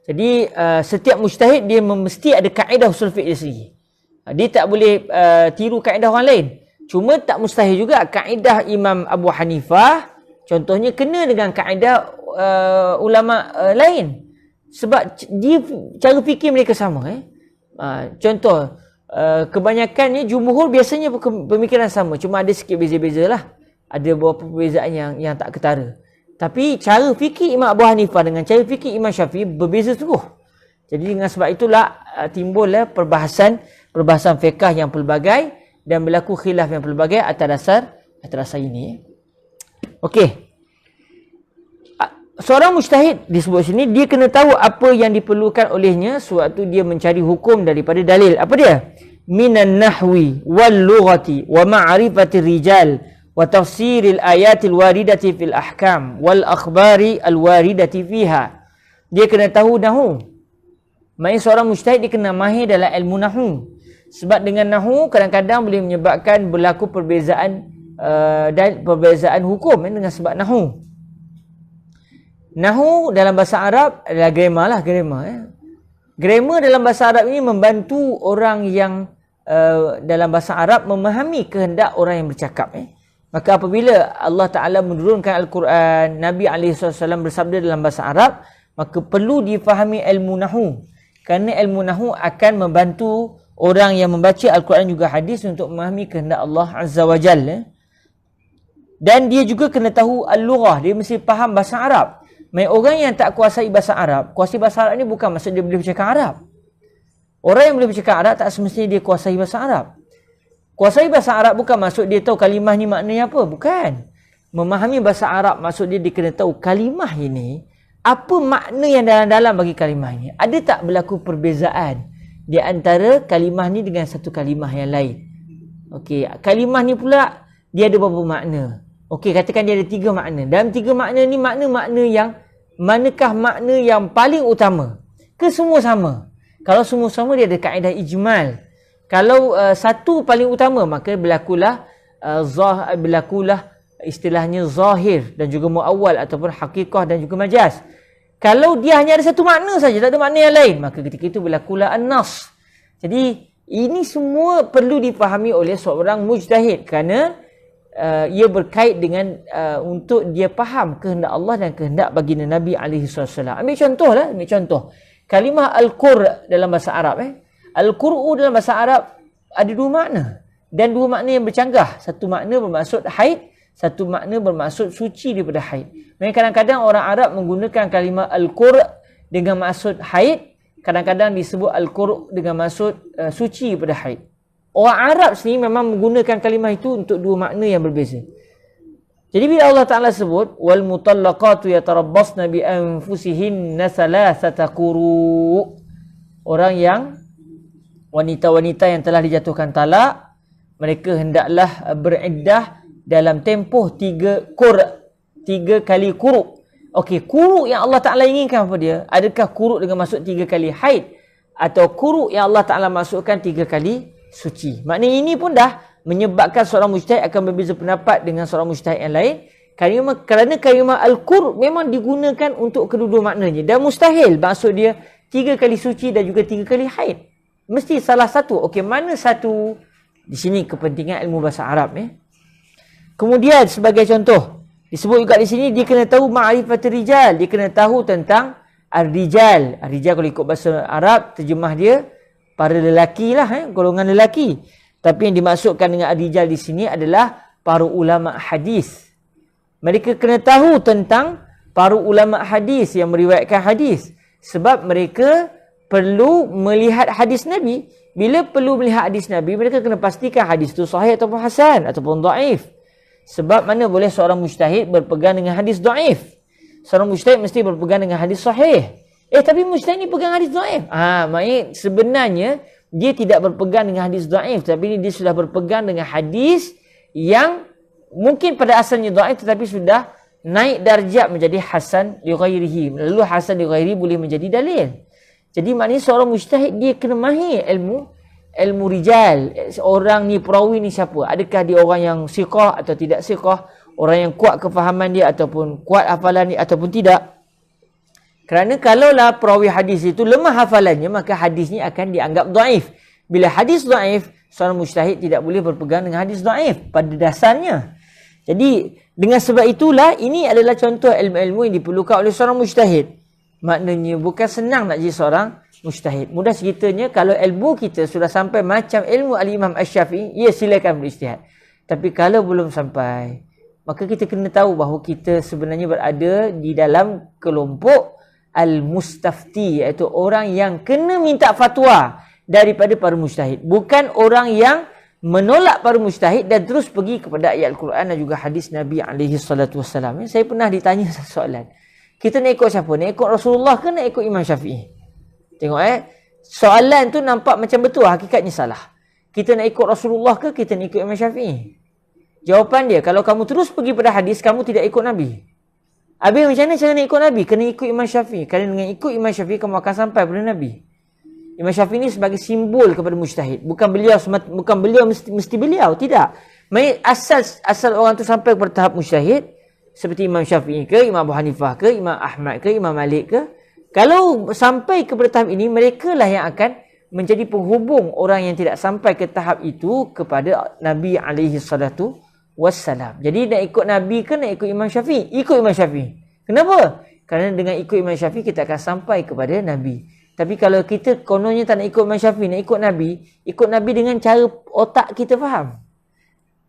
Jadi setiap mujtahid dia mesti ada kaedah usul fiqh dia sendiri. Dia tak boleh tiru kaedah orang lain. Cuma tak mustahil juga kaedah Imam Abu Hanifah contohnya kena dengan kaedah ulama lain. Sebab dia cara fikir mereka sama. Contoh, kebanyakannya jumhur biasanya pemikiran sama. Cuma ada sikit beza-beza lah. Ada beberapa perbezaan yang tak ketara. Tapi cara fikir Imam Abu Hanifah dengan cara fikir Imam Syafi'i berbeza sungguh. Jadi dengan sebab itulah timbullah perbahasan fiqh yang pelbagai dan berlaku khilaf yang pelbagai atas dasar ini. Okey. Seorang mujtahid disebut sini, dia kena tahu apa yang diperlukan olehnya sewaktu dia mencari hukum daripada dalil. Apa dia? Minan nahwi wal lughati wa ma'rifati rijal wa tafsiril ayatil waridati fil ahkam wal akhbari al waridati fiha. Dia kena tahu nahwu. Maksudnya seorang mujtahid dia kena mahir dalam ilmu nahwu. Sebab dengan nahwu kadang-kadang boleh menyebabkan berlaku perbezaan hukum dengan sebab nahwu. Nahwu dalam bahasa Arab adalah grammar lah, grammar. Grammar dalam bahasa Arab ini membantu orang yang dalam bahasa Arab memahami kehendak orang yang bercakap. Maka apabila Allah Ta'ala menurunkan Al-Quran, Nabi SAW bersabda dalam bahasa Arab, maka perlu difahami ilmu nahwu. Kerana ilmu nahwu akan membantu orang yang membaca Al-Quran juga hadis untuk memahami kehendak Allah Azza wa Jalla. Dan dia juga kena tahu al-lughah, dia mesti faham bahasa Arab. Orang yang tak kuasai bahasa Arab, kuasai bahasa Arab ni bukan maksud dia boleh bercakap Arab. Orang yang boleh bercakap Arab tak semestinya dia kuasai bahasa Arab. Kuasai bahasa Arab bukan maksud dia tahu kalimah ni maknanya apa, bukan. Memahami bahasa Arab maksud dia kena tahu kalimah ini, apa makna yang dalam-dalam bagi kalimah ini. Ada tak berlaku perbezaan di antara kalimah ni dengan satu kalimah yang lain. Okey, kalimah ni pula dia ada beberapa makna. Okey, katakan dia ada 3 makna. Dalam 3 makna ni manakah makna yang paling utama? Ke semua sama? Kalau semua sama dia ada kaedah ijmal. Kalau satu paling utama maka berlakulah istilahnya zahir dan juga muawwal ataupun hakikah dan juga majaz. Kalau dia hanya ada satu makna saja, tak ada makna yang lain, maka ketika itu berlakulah an-nas. Jadi ini semua perlu dipahami oleh seorang mujtahid kerana ia berkait dengan untuk dia faham kehendak Allah dan kehendak baginda Nabi SAW. Ambil contoh. Kalimah al-qur' dalam bahasa Arab. Al-qur'u dalam bahasa Arab ada dua makna. Dan dua makna yang bercanggah. Satu makna bermaksud haid, satu makna bermaksud suci daripada haid. Mereka kadang-kadang orang Arab menggunakan kalimah al-qur' dengan maksud haid. Kadang-kadang disebut al-qur' dengan maksud suci daripada haid. Orang Arab sini memang menggunakan kalimah itu untuk dua makna yang berbeza. Jadi bila Allah Ta'ala sebut wal mutallaqatu yatarabbasna bi anfusihinna thalathata quru', orang yang wanita-wanita yang telah dijatuhkan talak, mereka hendaklah beriddah dalam tempoh 3 kali quru'. Okey, quru' yang Allah Ta'ala inginkan apa dia? Adakah quru' dengan maksud 3 kali haid atau quru' yang Allah Ta'ala masukkan 3 kali suci? Maknanya ini pun dah menyebabkan seorang mujtahid akan berbeza pendapat dengan seorang mujtahid yang lain. Kerana kalimah al-qur' memang digunakan untuk kedua-dua maknanya. Dan mustahil maksud dia 3 kali suci dan juga 3 kali haid. Mesti salah satu. Okey, mana satu? Di sini kepentingan ilmu bahasa Arab. Kemudian sebagai contoh, disebut juga di sini dia kena tahu ma'rifatul rijal. Dia kena tahu tentang ar-rijal. Ar-rijal kalau ikut bahasa Arab, terjemah dia para lelaki lah, golongan lelaki. Tapi yang dimaksudkan dengan ar-rijal di sini adalah para ulama hadis. Mereka kena tahu tentang para ulama hadis yang meriwayatkan hadis. Sebab mereka perlu melihat hadis Nabi. Bila perlu melihat hadis Nabi, mereka kena pastikan hadis itu sahih ataupun hasan ataupun dhaif. Sebab mana boleh seorang mujtahid berpegang dengan hadis dhaif. Seorang mujtahid mesti berpegang dengan hadis sahih. Tapi mujtahid ni pegang hadis dhaif. Maknanya sebenarnya dia tidak berpegang dengan hadis dhaif, tapi dia sudah berpegang dengan hadis yang mungkin pada asalnya dhaif tetapi sudah naik darjat menjadi hasan li ghairihi. Lalu hasan li ghairihi boleh menjadi dalil. Jadi maknanya seorang mujtahid dia kena mahir ilmu rijal. Orang ni perawi ni siapa? Adakah dia orang yang siqah atau tidak siqah? Orang yang kuat kefahaman dia ataupun kuat hafalan dia ataupun tidak? Kerana kalaulah perawi hadis itu lemah hafalannya, maka hadis ni akan dianggap dhaif. Bila hadis dhaif, seorang mujtahid tidak boleh berpegang dengan hadis dhaif pada dasarnya. Jadi dengan sebab itulah ini adalah contoh ilmu-ilmu yang diperlukan oleh seorang mujtahid. Maknanya bukan senang nak jadi seorang mujtahid. Mudah ceritanya kalau ilmu kita sudah sampai macam ilmu Al-Imam Asy-Syafi'i, ya silakan berijtihad. Tapi kalau belum sampai, maka kita kena tahu bahawa kita sebenarnya berada di dalam kelompok al-mustafti, iaitu orang yang kena minta fatwa daripada para mujtahid. Bukan orang yang menolak para mujtahid dan terus pergi kepada ayat Al-Quran dan juga hadis Nabi SAW. Saya pernah ditanya soalan. Kita nak ikut siapa? Nak ikut Rasulullah ke nak ikut Imam Syafi'i? Tengok soalan tu nampak macam betul, hakikatnya salah. Kita nak ikut Rasulullah ke kita nak ikut Imam Syafi'i? Jawapan dia, kalau kamu terus pergi pada hadis, kamu tidak ikut Nabi. Habis macam mana cara nak ikut Nabi? Kena ikut Imam Syafi'i. Kerana dengan ikut Imam Syafi'i, kamu akan sampai pada Nabi. Imam Syafi'i ni sebagai simbol kepada mujtahid. Bukan beliau mesti beliau. Tidak. Maksudnya asal orang tu sampai kepada tahap mujtahid, seperti Imam Syafi'i ke, Imam Abu Hanifah ke, Imam Ahmad ke, Imam Malik ke. Kalau sampai kepada tahap ini, mereka lah yang akan menjadi penghubung orang yang tidak sampai ke tahap itu kepada Nabi SAW. Jadi nak ikut Nabi ke nak ikut Imam Syafi'i? Ikut Imam Syafi'i. Kenapa? Kerana dengan ikut Imam Syafi'i kita akan sampai kepada Nabi. Tapi kalau kita kononnya tak nak ikut Imam Syafi'i, nak ikut Nabi dengan cara otak kita faham.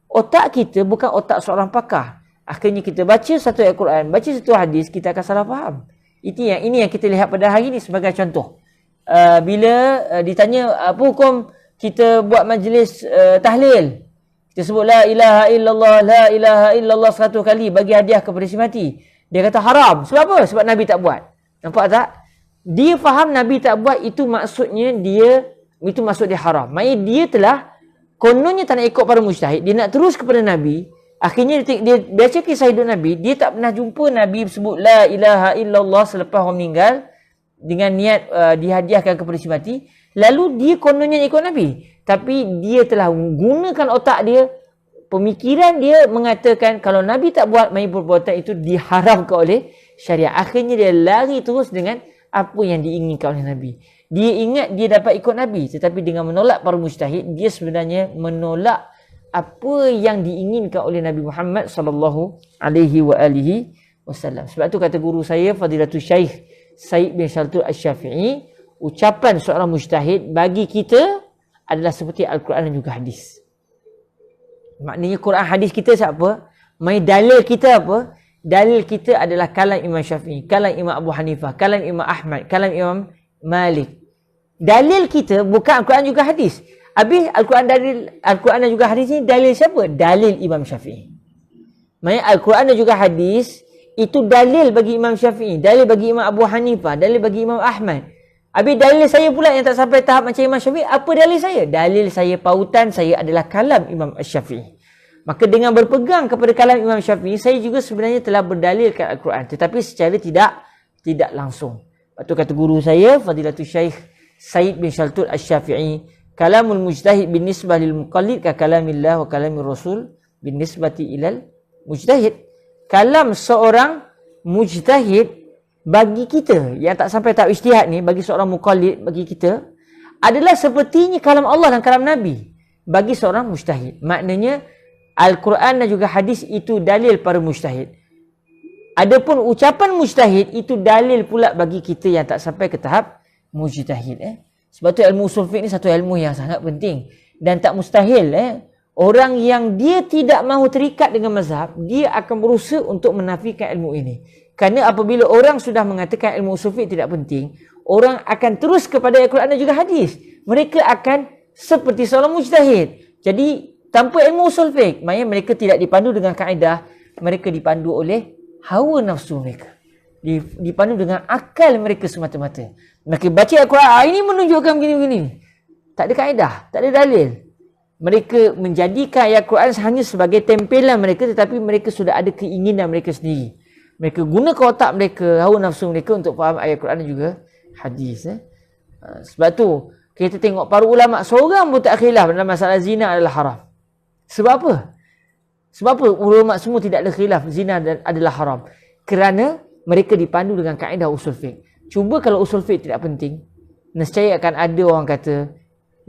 Otak kita bukan otak seorang pakar. Akhirnya kita baca satu ayat Quran, baca satu hadis, kita akan salah faham. Ini yang kita lihat pada hari ini sebagai contoh. Bila ditanya apa hukum kita buat majlis tahlil, kita sebut la ilaha illallah 100 kali bagi hadiah kepada si mati. Dia kata haram. Sebab apa? Sebab Nabi tak buat. Nampak tak? Dia faham Nabi tak buat itu maksudnya itu maksud dia haram. Maksudnya dia telah kononnya tak nak ikut para mujtahid, dia nak terus kepada Nabi. Akhirnya dia baca kisah hidup Nabi, dia tak pernah jumpa Nabi sebut la ilaha illallah selepas orang meninggal. dengan niat dihadiahkan kepada si mati, lalu dia kononnya ikut Nabi, tapi dia telah gunakan otak dia, pemikiran dia mengatakan kalau Nabi tak buat, maka perbuatan itu diharamkan oleh syariat. Akhirnya dia lari terus dengan apa yang diinginkan oleh Nabi. Dia ingat dia dapat ikut Nabi, tetapi dengan menolak para mujtahid, dia sebenarnya menolak apa yang diinginkan oleh Nabi Muhammad sallallahu alaihi wasallam. Sebab tu kata guru saya Fadilatul Syekh Said bin Shaltul Asy-Syafi'i, ucapan seorang mujtahid bagi kita adalah seperti Al-Quran dan juga hadis. Maknanya Quran hadis kita siapa? Mai dalil kita apa? Dalil kita adalah kalam Imam Syafi'i, kalam Imam Abu Hanifah, kalam Imam Ahmad, kalam Imam Malik. Dalil kita bukan Al-Quran juga hadis. Habis Al-Quran dan juga hadis ni dalil siapa? Dalil Imam Syafi'i. Maksudnya Al-Quran dan juga hadis itu dalil bagi Imam Syafi'i, dalil bagi Imam Abu Hanifah, dalil bagi Imam Ahmad. Habis dalil saya pula yang tak sampai tahap macam Imam Syafi'i, apa dalil saya? Dalil saya, pautan saya adalah kalam Imam Syafi'i. Maka dengan berpegang kepada kalam Imam Syafi'i, saya juga sebenarnya telah berdalilkan Al-Quran, tetapi secara tidak langsung. Lepas tu kata guru saya Fadilatul Syekh Said bin Shaltul Asy-Syafi'i, kalamul mujtahid bin nisbah lil muqallid ka kalamillah wa kalamir rasul bin nisbati ilal mujtahid. Kalam seorang mujtahid bagi kita yang tak sampai tahap ijtihad ni, bagi seorang muqallid, bagi kita adalah sepertinya kalam Allah dan kalam Nabi bagi seorang mujtahid. Maknanya Al-Quran dan juga hadis itu dalil para mujtahid. Adapun ucapan mujtahid itu dalil pula bagi kita yang tak sampai ke tahap mujtahid. Sebab tu ilmu usul fiqh ni satu ilmu yang sangat penting dan tak mustahil orang yang dia tidak mahu terikat dengan mazhab, dia akan berusaha untuk menafikan ilmu ini. Kerana apabila orang sudah mengatakan ilmu usul fiqh tidak penting, orang akan terus kepada Al-Quran dan juga hadis. Mereka akan seperti seorang mujtahid. Jadi tanpa ilmu usul fiqh, maknanya mereka tidak dipandu dengan kaedah, mereka dipandu oleh hawa nafsu mereka. Dipandu dengan akal mereka semata-mata. Mereka baca Al-Quran, ini menunjukkan begini-begini. Tak ada kaedah, tak ada dalil. Mereka menjadikan ayat Al-Quran hanya sebagai tempelan mereka, tetapi mereka sudah ada keinginan mereka sendiri. Mereka gunakan otak mereka, hawa nafsu mereka untuk faham ayat Al-Quran dan juga hadis. Sebab tu, kita tengok para ulama' seorang pun tak khilaf dalam masalah zina adalah haram. Sebab apa? Sebab apa ulama' semua tidak ada khilaf zina adalah haram? Kerana mereka dipandu dengan kaedah usul fiqh. Cuba kalau usul fiqh tidak penting, nescaya akan ada orang kata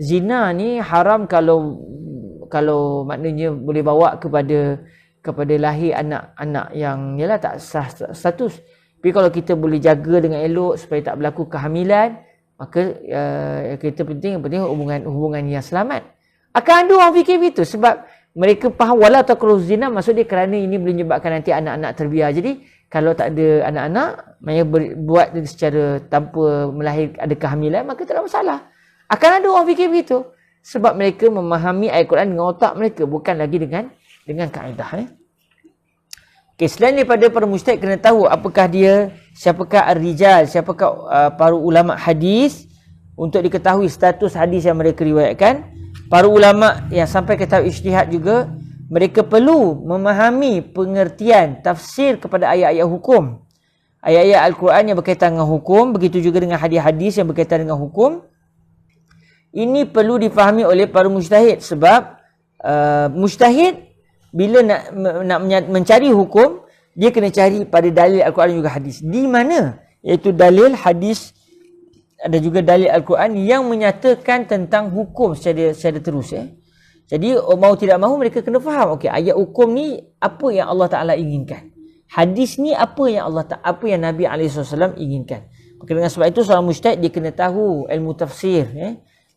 zina ni haram kalau maknanya boleh bawa kepada lahir anak-anak yang yalah tak sah status. Tapi kalau kita boleh jaga dengan elok supaya tak berlaku kehamilan, maka kita yang penting hubungan yang selamat. Akan ada orang fikir begitu sebab mereka faham wala taqrabu zina, maksud dia kerana ini boleh menyebabkan nanti anak-anak terbiar. Jadi kalau tak ada anak-anak, maknanya buat secara tanpa ada kehamilan, maka tak ada masalah. Akan ada orang fikir begitu sebab mereka memahami ayat Quran dengan otak mereka, bukan lagi dengan kaedah. Okay, selain daripada para mujtahid kena tahu apakah dia, siapakah ar-rijal, siapakah para ulama hadis untuk diketahui status hadis yang mereka riwayatkan. Para ulama yang sampai ke tahap ijtihad juga, mereka perlu memahami pengertian tafsir kepada ayat-ayat hukum. Ayat-ayat Al-Quran yang berkaitan dengan hukum, begitu juga dengan hadis-hadis yang berkaitan dengan hukum. Ini perlu difahami oleh para mujtahid sebab mujtahid bila nak mencari hukum, dia kena cari pada dalil Al-Quran dan juga hadis. Di mana? Iaitu dalil hadis ada juga dalil Al-Quran yang menyatakan tentang hukum secara terus. Jadi mau tidak mahu mereka kena faham, okey, ayat hukum ni apa yang Allah Taala inginkan. Hadis ni apa yang Nabi SAW inginkan. Maka dengan sebab itu seorang mujtahid dia kena tahu ilmu tafsir,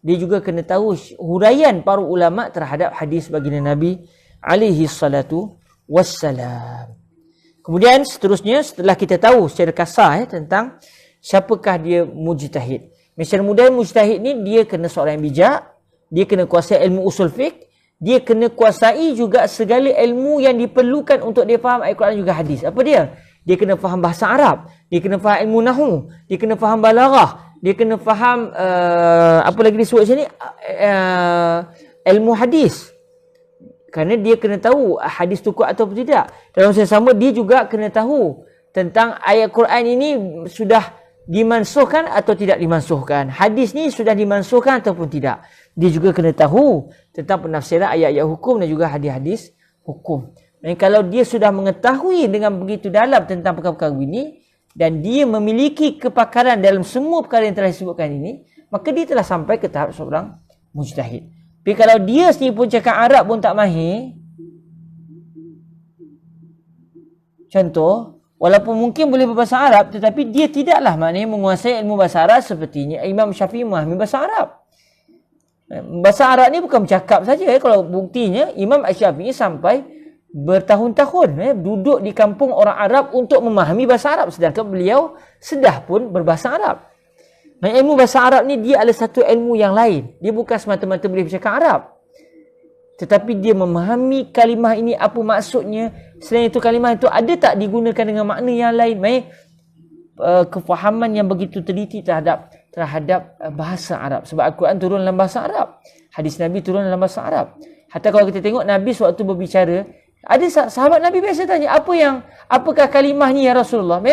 Dia juga kena tahu huraian para ulama terhadap hadis baginda Nabi SAW. Kemudian seterusnya, setelah kita tahu secara kasar tentang siapakah dia mujtahid. Secara mudah mujtahid ni dia kena seorang yang bijak, dia kena kuasai ilmu usul fiqh, dia kena kuasai juga segala ilmu yang diperlukan untuk dia faham ayat Quran juga hadis. Apa dia? Dia kena faham bahasa Arab, dia kena faham ilmu nahwu, dia kena faham balaghah, dia kena faham apa lagi disebut sini, ilmu hadis. Kerana dia kena tahu hadis tu kuat atau tidak. Dalam masa yang sama dia juga kena tahu tentang ayat Quran ini sudah dimansuhkan atau tidak dimansuhkan. Hadis ni sudah dimansuhkan ataupun tidak. Dia juga kena tahu tentang penafsiran ayat-ayat hukum dan juga hadis-hadis hukum. Dan kalau dia sudah mengetahui dengan begitu dalam tentang perkara-perkara ini dan dia memiliki kepakaran dalam semua perkara yang telah disebutkan ini, maka dia telah sampai ke tahap seorang mujtahid. Tapi kalau dia sendiri pun cakap Arab pun tak mahir, contoh, walaupun mungkin boleh berbahasa Arab, tetapi dia tidaklah maknanya menguasai ilmu bahasa Arab sepertinya Imam Syafi'i memahami bahasa Arab. Bahasa Arab ni bukan bercakap saja. Kalau buktinya Imam Syafi'i sampai bertahun-tahun duduk di kampung orang Arab untuk memahami bahasa Arab. Sedangkan beliau sedah pun berbahasa Arab. Dan ilmu bahasa Arab ni dia adalah satu ilmu yang lain. Dia bukan semata-mata boleh bercakap Arab. Tetapi dia memahami kalimah ini apa maksudnya. Selain itu kalimah itu ada tak digunakan dengan makna yang lain. Kefahaman yang begitu teliti terhadap bahasa Arab. Sebab Al-Quran turun dalam bahasa Arab. Hadis Nabi turun dalam bahasa Arab. Hatta kalau kita tengok Nabi sewaktu berbicara, ada sahabat Nabi biasa tanya, apakah kalimah ni ya Rasulullah?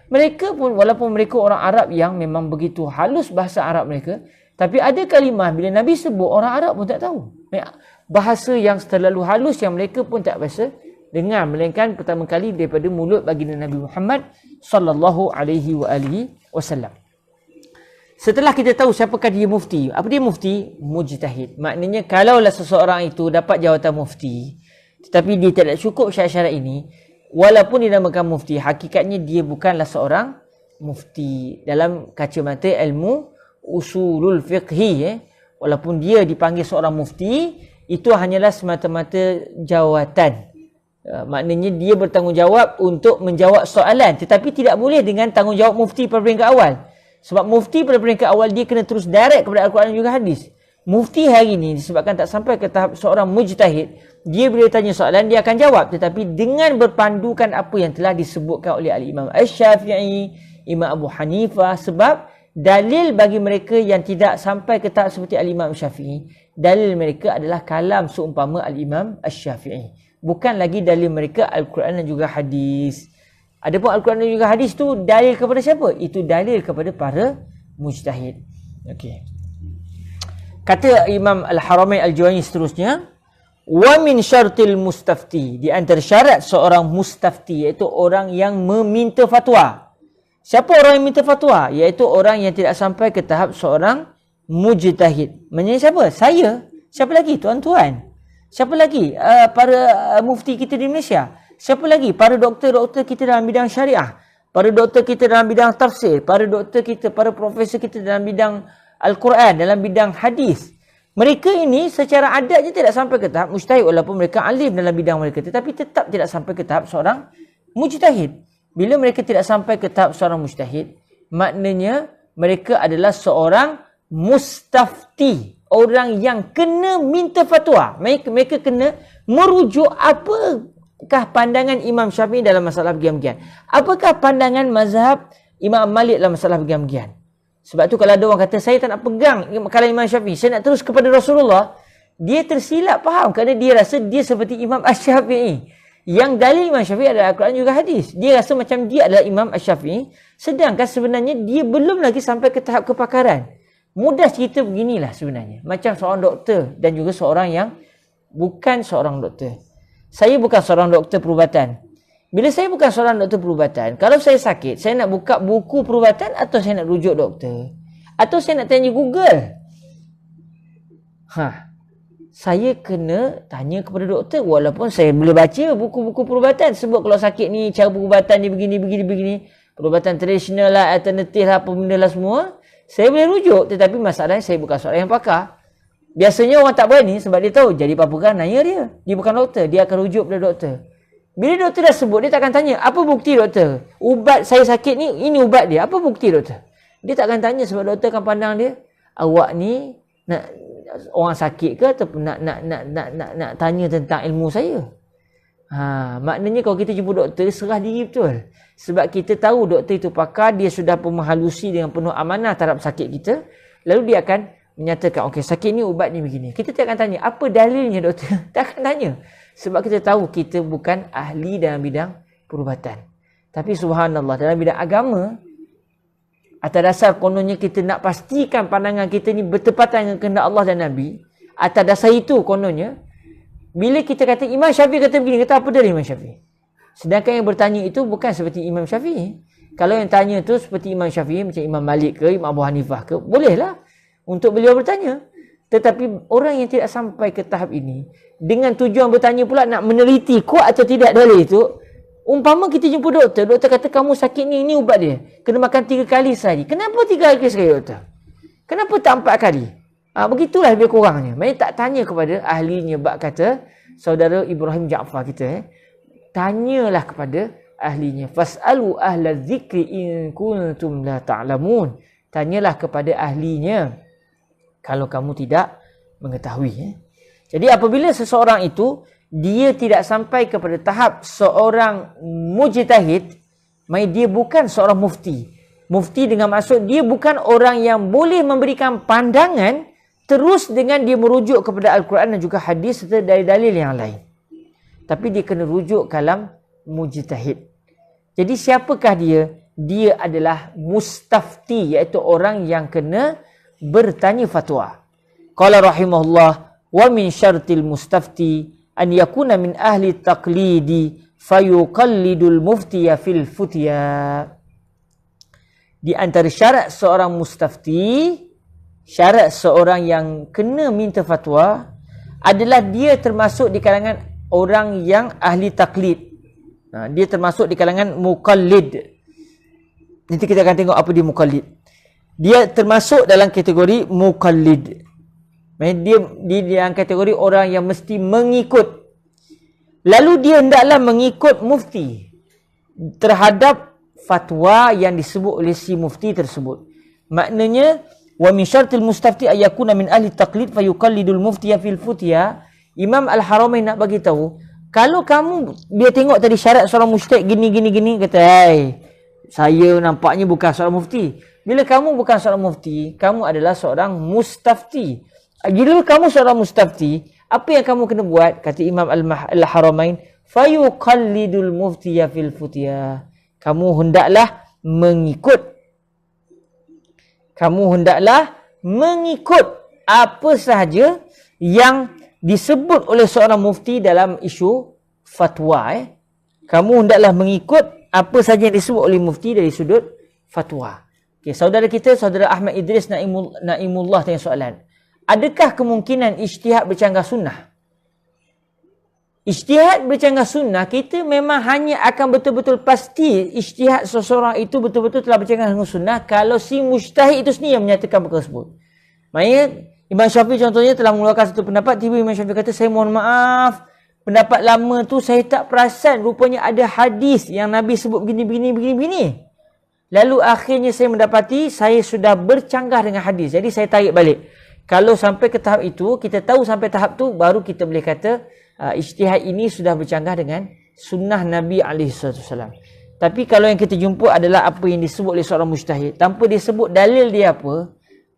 Mereka pun, walaupun mereka orang Arab yang memang begitu halus bahasa Arab mereka, tapi ada kalimah bila Nabi sebut orang Arab pun tak tahu. Bahasa yang terlalu halus yang mereka pun tak biasa dengar, melainkan pertama kali daripada mulut baginda Nabi Muhammad sallallahu alaihi wasallam. Setelah kita tahu siapakah dia mufti. Apa dia mufti? Mujtahid. Maknanya kalaulah seseorang itu dapat jawatan mufti, tetapi dia tidak cukup syarat-syarat ini, walaupun dinamakan mufti, hakikatnya dia bukanlah seorang mufti dalam kacamata ilmu usulul fiqhi. Walaupun dia dipanggil seorang mufti, itu hanyalah semata-mata jawatan. Maknanya dia bertanggungjawab untuk menjawab soalan, tetapi tidak boleh dengan tanggungjawab mufti pada peringkat awal. Sebab mufti pada peringkat awal dia kena terus direct kepada Al-Quran dan juga hadis. Mufti hari ini disebabkan tak sampai ke tahap seorang mujtahid, dia bila tanya soalan dia akan jawab, tetapi dengan berpandukan apa yang telah disebutkan oleh Al-Imam Asy-Syafi'i, Imam Abu Hanifah. Sebab dalil bagi mereka yang tidak sampai ke tahap seperti Al-Imam Syafi'i, dalil mereka adalah kalam seumpama Al-Imam Asy-Syafi'i. Bukan lagi dalil mereka Al-Quran dan juga hadis. Adapun Al-Quran dan juga hadis tu dalil kepada siapa? Itu dalil kepada para mujtahid. Okey. Kata Imam Al-Haramain Al-Juwayni seterusnya, wa min syartil mustafti, di antara syarat seorang mustafti iaitu orang yang meminta fatwa. Siapa orang yang minta fatwa? Iaitu orang yang tidak sampai ke tahap seorang mujtahid. Maksudnya siapa? Saya. Siapa lagi? Tuan-tuan. Siapa lagi? Para mufti kita di Malaysia. Siapa lagi? Para doktor-doktor kita dalam bidang syariah. Para doktor kita dalam bidang tafsir. Para doktor kita, para profesor kita dalam bidang Al-Quran, dalam bidang hadis. Mereka ini secara adatnya tidak sampai ke tahap mujtahid, walaupun mereka alim dalam bidang mereka, tetapi tetap tidak sampai ke tahap seorang mujtahid. Bila mereka tidak sampai ke tahap seorang mujtahid, maknanya mereka adalah seorang mustafti, orang yang kena minta fatwa. Mereka kena merujuk apakah pandangan Imam Syafi'i dalam masalah begini-begini. Apakah pandangan mazhab Imam Malik dalam masalah begini-begini. Sebab tu kalau ada orang kata, saya tak nak pegang kalam Imam Syafi'i, saya nak terus kepada Rasulullah, dia tersilap faham kerana dia rasa dia seperti Imam Asy-Syafi'i. Yang dalil Imam Syafi'i adalah Al-Quran juga hadis. Dia rasa macam dia adalah Imam Asy-Syafi'i, sedangkan sebenarnya dia belum lagi sampai ke tahap kepakaran. Mudah cerita beginilah sebenarnya. Macam seorang doktor dan juga seorang yang bukan seorang doktor. Saya bukan seorang doktor perubatan. Bila saya bukan seorang doktor perubatan, kalau saya sakit, saya nak buka buku perubatan atau saya nak rujuk doktor? Atau saya nak tanya Google? Saya kena tanya kepada doktor, walaupun saya boleh baca buku-buku perubatan. Sebut kalau sakit ni, cara perubatan ni begini. Perubatan tradisional lah, alternatif lah, apa benda lah semua. Saya boleh rujuk, tetapi masalahnya saya bukan seorang yang pakar. Biasanya orang tak berani sebab dia tahu, jadi apa-apa kan nanya dia. Dia bukan doktor, dia akan rujuk pada doktor. Bila doktor dah sebut, dia tak akan tanya, apa bukti doktor? Ubat saya sakit ni, ini ubat dia. Apa bukti doktor? Dia tak akan tanya sebab doktor akan pandang dia, awak ni nak orang sakit ke ataupun nak tanya tentang ilmu saya? Maknanya kalau kita jumpa doktor, serah diri betul. Sebab kita tahu doktor itu pakar, dia sudah pemahalusi dengan penuh amanah terhadap sakit kita. Lalu dia akan menyatakan, okey, sakit ni ubat ni begini. Kita tak akan tanya, apa dalilnya doktor? Tak akan tanya. Sebab kita tahu kita bukan ahli dalam bidang perubatan. Tapi subhanallah, dalam bidang agama, atas dasar kononnya kita nak pastikan pandangan kita ni bertepatan dengan kehendak Allah dan Nabi, atas dasar itu kononnya, bila kita kata Imam Syafi'i kata begini, kata apa dari Imam Syafi'i? Sedangkan yang bertanya itu bukan seperti Imam Syafi'i. Kalau yang tanya tu seperti Imam Syafi'i, macam Imam Malik ke, Imam Abu Hanifah ke, bolehlah untuk beliau bertanya. Tetapi orang yang tidak sampai ke tahap ini, dengan tujuan bertanya pula nak meneliti kuat atau tidak dalil itu, umpama kita jumpa doktor, doktor kata kamu sakit ni, ini ubat dia, kena makan 3 kali sehari. Kenapa 3 kali sekali doktor? Kenapa tak 4 kali? Begitulah lebih kurangnya. Maksudnya tak tanya kepada ahlinya. Bak kata saudara Ibrahim Ja'far kita, tanyalah kepada ahlinya. Fas'alu ahla zikri in kuntum la ta'lamun. Tanyalah kepada ahlinya kalau kamu tidak mengetahui. Jadi apabila seseorang itu dia tidak sampai kepada tahap seorang mujtahid, maka dia bukan seorang mufti. Mufti dengan maksud dia bukan orang yang boleh memberikan pandangan terus dengan dia merujuk kepada Al-Quran dan juga hadis serta dalil-dalil yang lain. Tapi dia kena rujuk kalam mujtahid. Jadi siapakah dia? Dia adalah mustafti, iaitu orang yang kena bertanya fatwa. Qala rahimahullah, wa min syartil mustafti an yakuna min ahli taqlidi fayuqallidul muftiya fil futya. Di antara syarat seorang mustafti, syarat seorang yang kena minta fatwa adalah dia termasuk di kalangan orang yang ahli taklid. Dia termasuk di kalangan muqallid. Nanti kita akan tengok apa dia muqallid. Dia termasuk dalam kategori muqallid. Dia dalam kategori orang yang mesti mengikut. Lalu dia hendaklah mengikut mufti terhadap fatwa yang disebut oleh si mufti tersebut. Maknanya wa min syartil mustafti ayakuna min ahli taqlid fayuqallidul muftiya fil futya. Imam Al-Haramain nak bagi tahu, kalau kamu dia tengok tadi syarat seorang mujtahid gini kata, "Hai, saya nampaknya bukan seorang mufti." Bila kamu bukan seorang mufti, kamu adalah seorang mustafti. Bila kamu seorang mustafti, apa yang kamu kena buat? Kata Imam Al-Haramain, fayuqallidul muftiya fil futya. Kamu hendaklah mengikut. Kamu hendaklah mengikut apa sahaja yang disebut oleh seorang mufti dalam isu fatwa. Kamu hendaklah mengikut apa sahaja yang disebut oleh mufti dari sudut fatwa. Okay, saudara kita, saudara Ahmad Idris Naimullah tanya soalan. Adakah kemungkinan ijtihad bercanggah sunnah? Ijtihad bercanggah sunnah, kita memang hanya akan betul-betul pasti ijtihad seseorang itu betul-betul telah bercanggah dengan sunnah kalau si mujtahid itu sendiri yang menyatakan perkara tersebut. Maksudnya Imam Syafi'i contohnya telah mengeluarkan satu pendapat, tiba Imam Syafi'i kata, saya mohon maaf, pendapat lama tu saya tak perasan, rupanya ada hadis yang Nabi sebut begini. Lalu akhirnya saya mendapati saya sudah bercanggah dengan hadis, jadi saya tarik balik. Kalau sampai ke tahap itu, kita tahu sampai tahap tu, baru kita boleh kata ijtihad ini sudah bercanggah dengan sunnah Nabi SAW. Tapi kalau yang kita jumpa adalah apa yang disebut oleh seorang mujtahid, tanpa dia sebut dalil dia apa,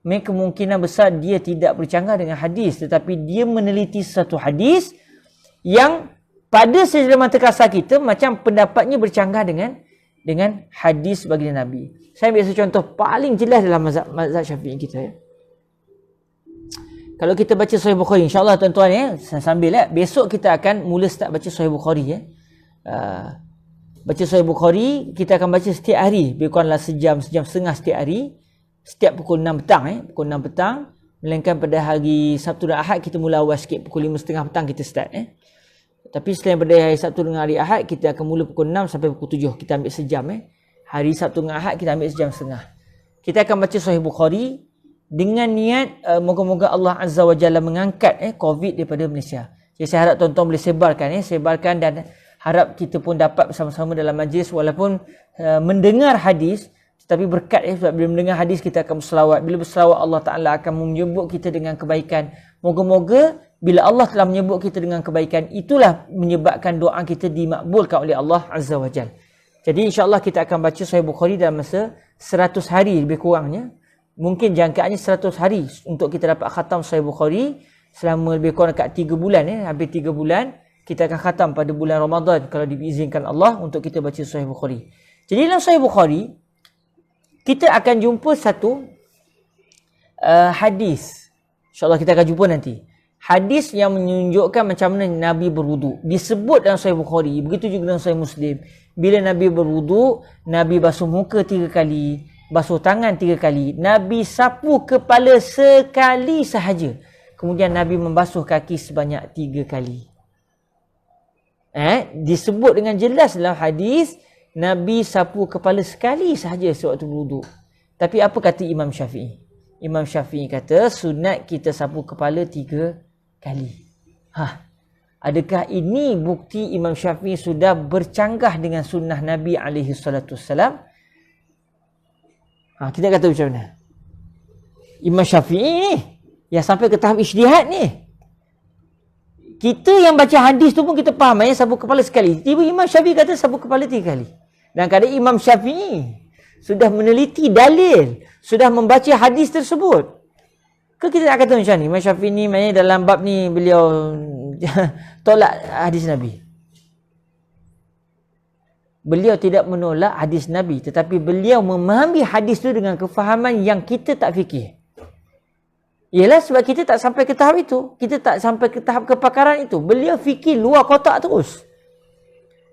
maka kemungkinan besar dia tidak bercanggah dengan hadis, tetapi dia meneliti satu hadis yang pada sejarah mata kasar kita macam pendapatnya bercanggah dengan hadis baginda Nabi. Saya ambil satu contoh paling jelas dalam mazhab Syafi'i kita. Kalau kita baca Sahih Bukhari, insya-Allah tuan-tuan sambil besok kita akan mula start baca Sahih Bukhari baca Sahih Bukhari, kita akan baca setiap hari, lebih kuranglah sejam setengah setiap hari, setiap pukul 6 petang pukul 6 petang, melainkan pada hari Sabtu dan Ahad kita mula awal sikit, pukul 5.30 petang kita start Tapi selain pada hari Sabtu dengan hari Ahad, kita akan mula pukul 6 sampai pukul 7, kita ambil sejam Hari Sabtu dengan Ahad kita ambil sejam setengah. Kita akan baca Sahih Bukhari dengan niat moga-moga Allah Azza wa Jalla mengangkat COVID daripada Malaysia. Jadi saya harap tuan-tuan boleh sebarkan dan harap kita pun dapat bersama-sama dalam majlis, walaupun mendengar hadis, tetapi berkat sebab bila mendengar hadis kita akan berselawat. Bila berselawat Allah Ta'ala akan menyebut kita dengan kebaikan. Moga-moga bila Allah telah menyebut kita dengan kebaikan, itulah menyebabkan doa kita dimakbulkan oleh Allah Azza wa Jalla. Jadi insya-Allah kita akan baca Sahih Bukhari dalam masa 100 hari lebih kurangnya. Mungkin jangkaannya 100 hari untuk kita dapat khatam Sahih Bukhari selama lebih kurang dekat 3 bulan hampir 3 bulan. Kita akan khatam pada bulan Ramadan kalau diizinkan Allah untuk kita baca Sahih Bukhari. Jadi dalam Sahih Bukhari kita akan jumpa satu hadis. InsyaAllah kita akan jumpa nanti. Hadis yang menunjukkan macam mana Nabi berwuduk. Disebut dalam Sahih Bukhari, begitu juga dalam Sahih Muslim. Bila Nabi berwuduk, Nabi basuh muka 3 kali, basuh tangan 3 kali. Nabi sapu kepala sekali sahaja. Kemudian Nabi membasuh kaki sebanyak 3 kali. Disebut dengan jelas dalam hadis, Nabi sapu kepala sekali sahaja sewaktu berwuduk. Tapi apa kata Imam Syafi'i? Imam Syafi'i kata sunat kita sapu kepala 3 kali. Adakah ini bukti Imam Syafi'i sudah bercanggah dengan sunnah Nabi SAW? Kita kata macam mana? Imam Syafi'i ni yang sampai ke tahap ijtihad ni. Kita yang baca hadis tu pun kita faham sapu kepala sekali. Tiba Imam Syafi'i kata sapu kepala 3 kali. Dan kadang Imam Syafi'i sudah meneliti dalil, sudah membaca hadis tersebut. Ke kita nak kata macam ni? Imam Syafi'i ni maknanya dalam bab ni beliau tolak hadis Nabi. Beliau tidak menolak hadis Nabi, tetapi beliau memahami hadis tu dengan kefahaman yang kita tak fikir. Ialah sebab kita tak sampai ke tahap itu. Kita tak sampai ke tahap kepakaran itu. Beliau fikir luar kotak terus.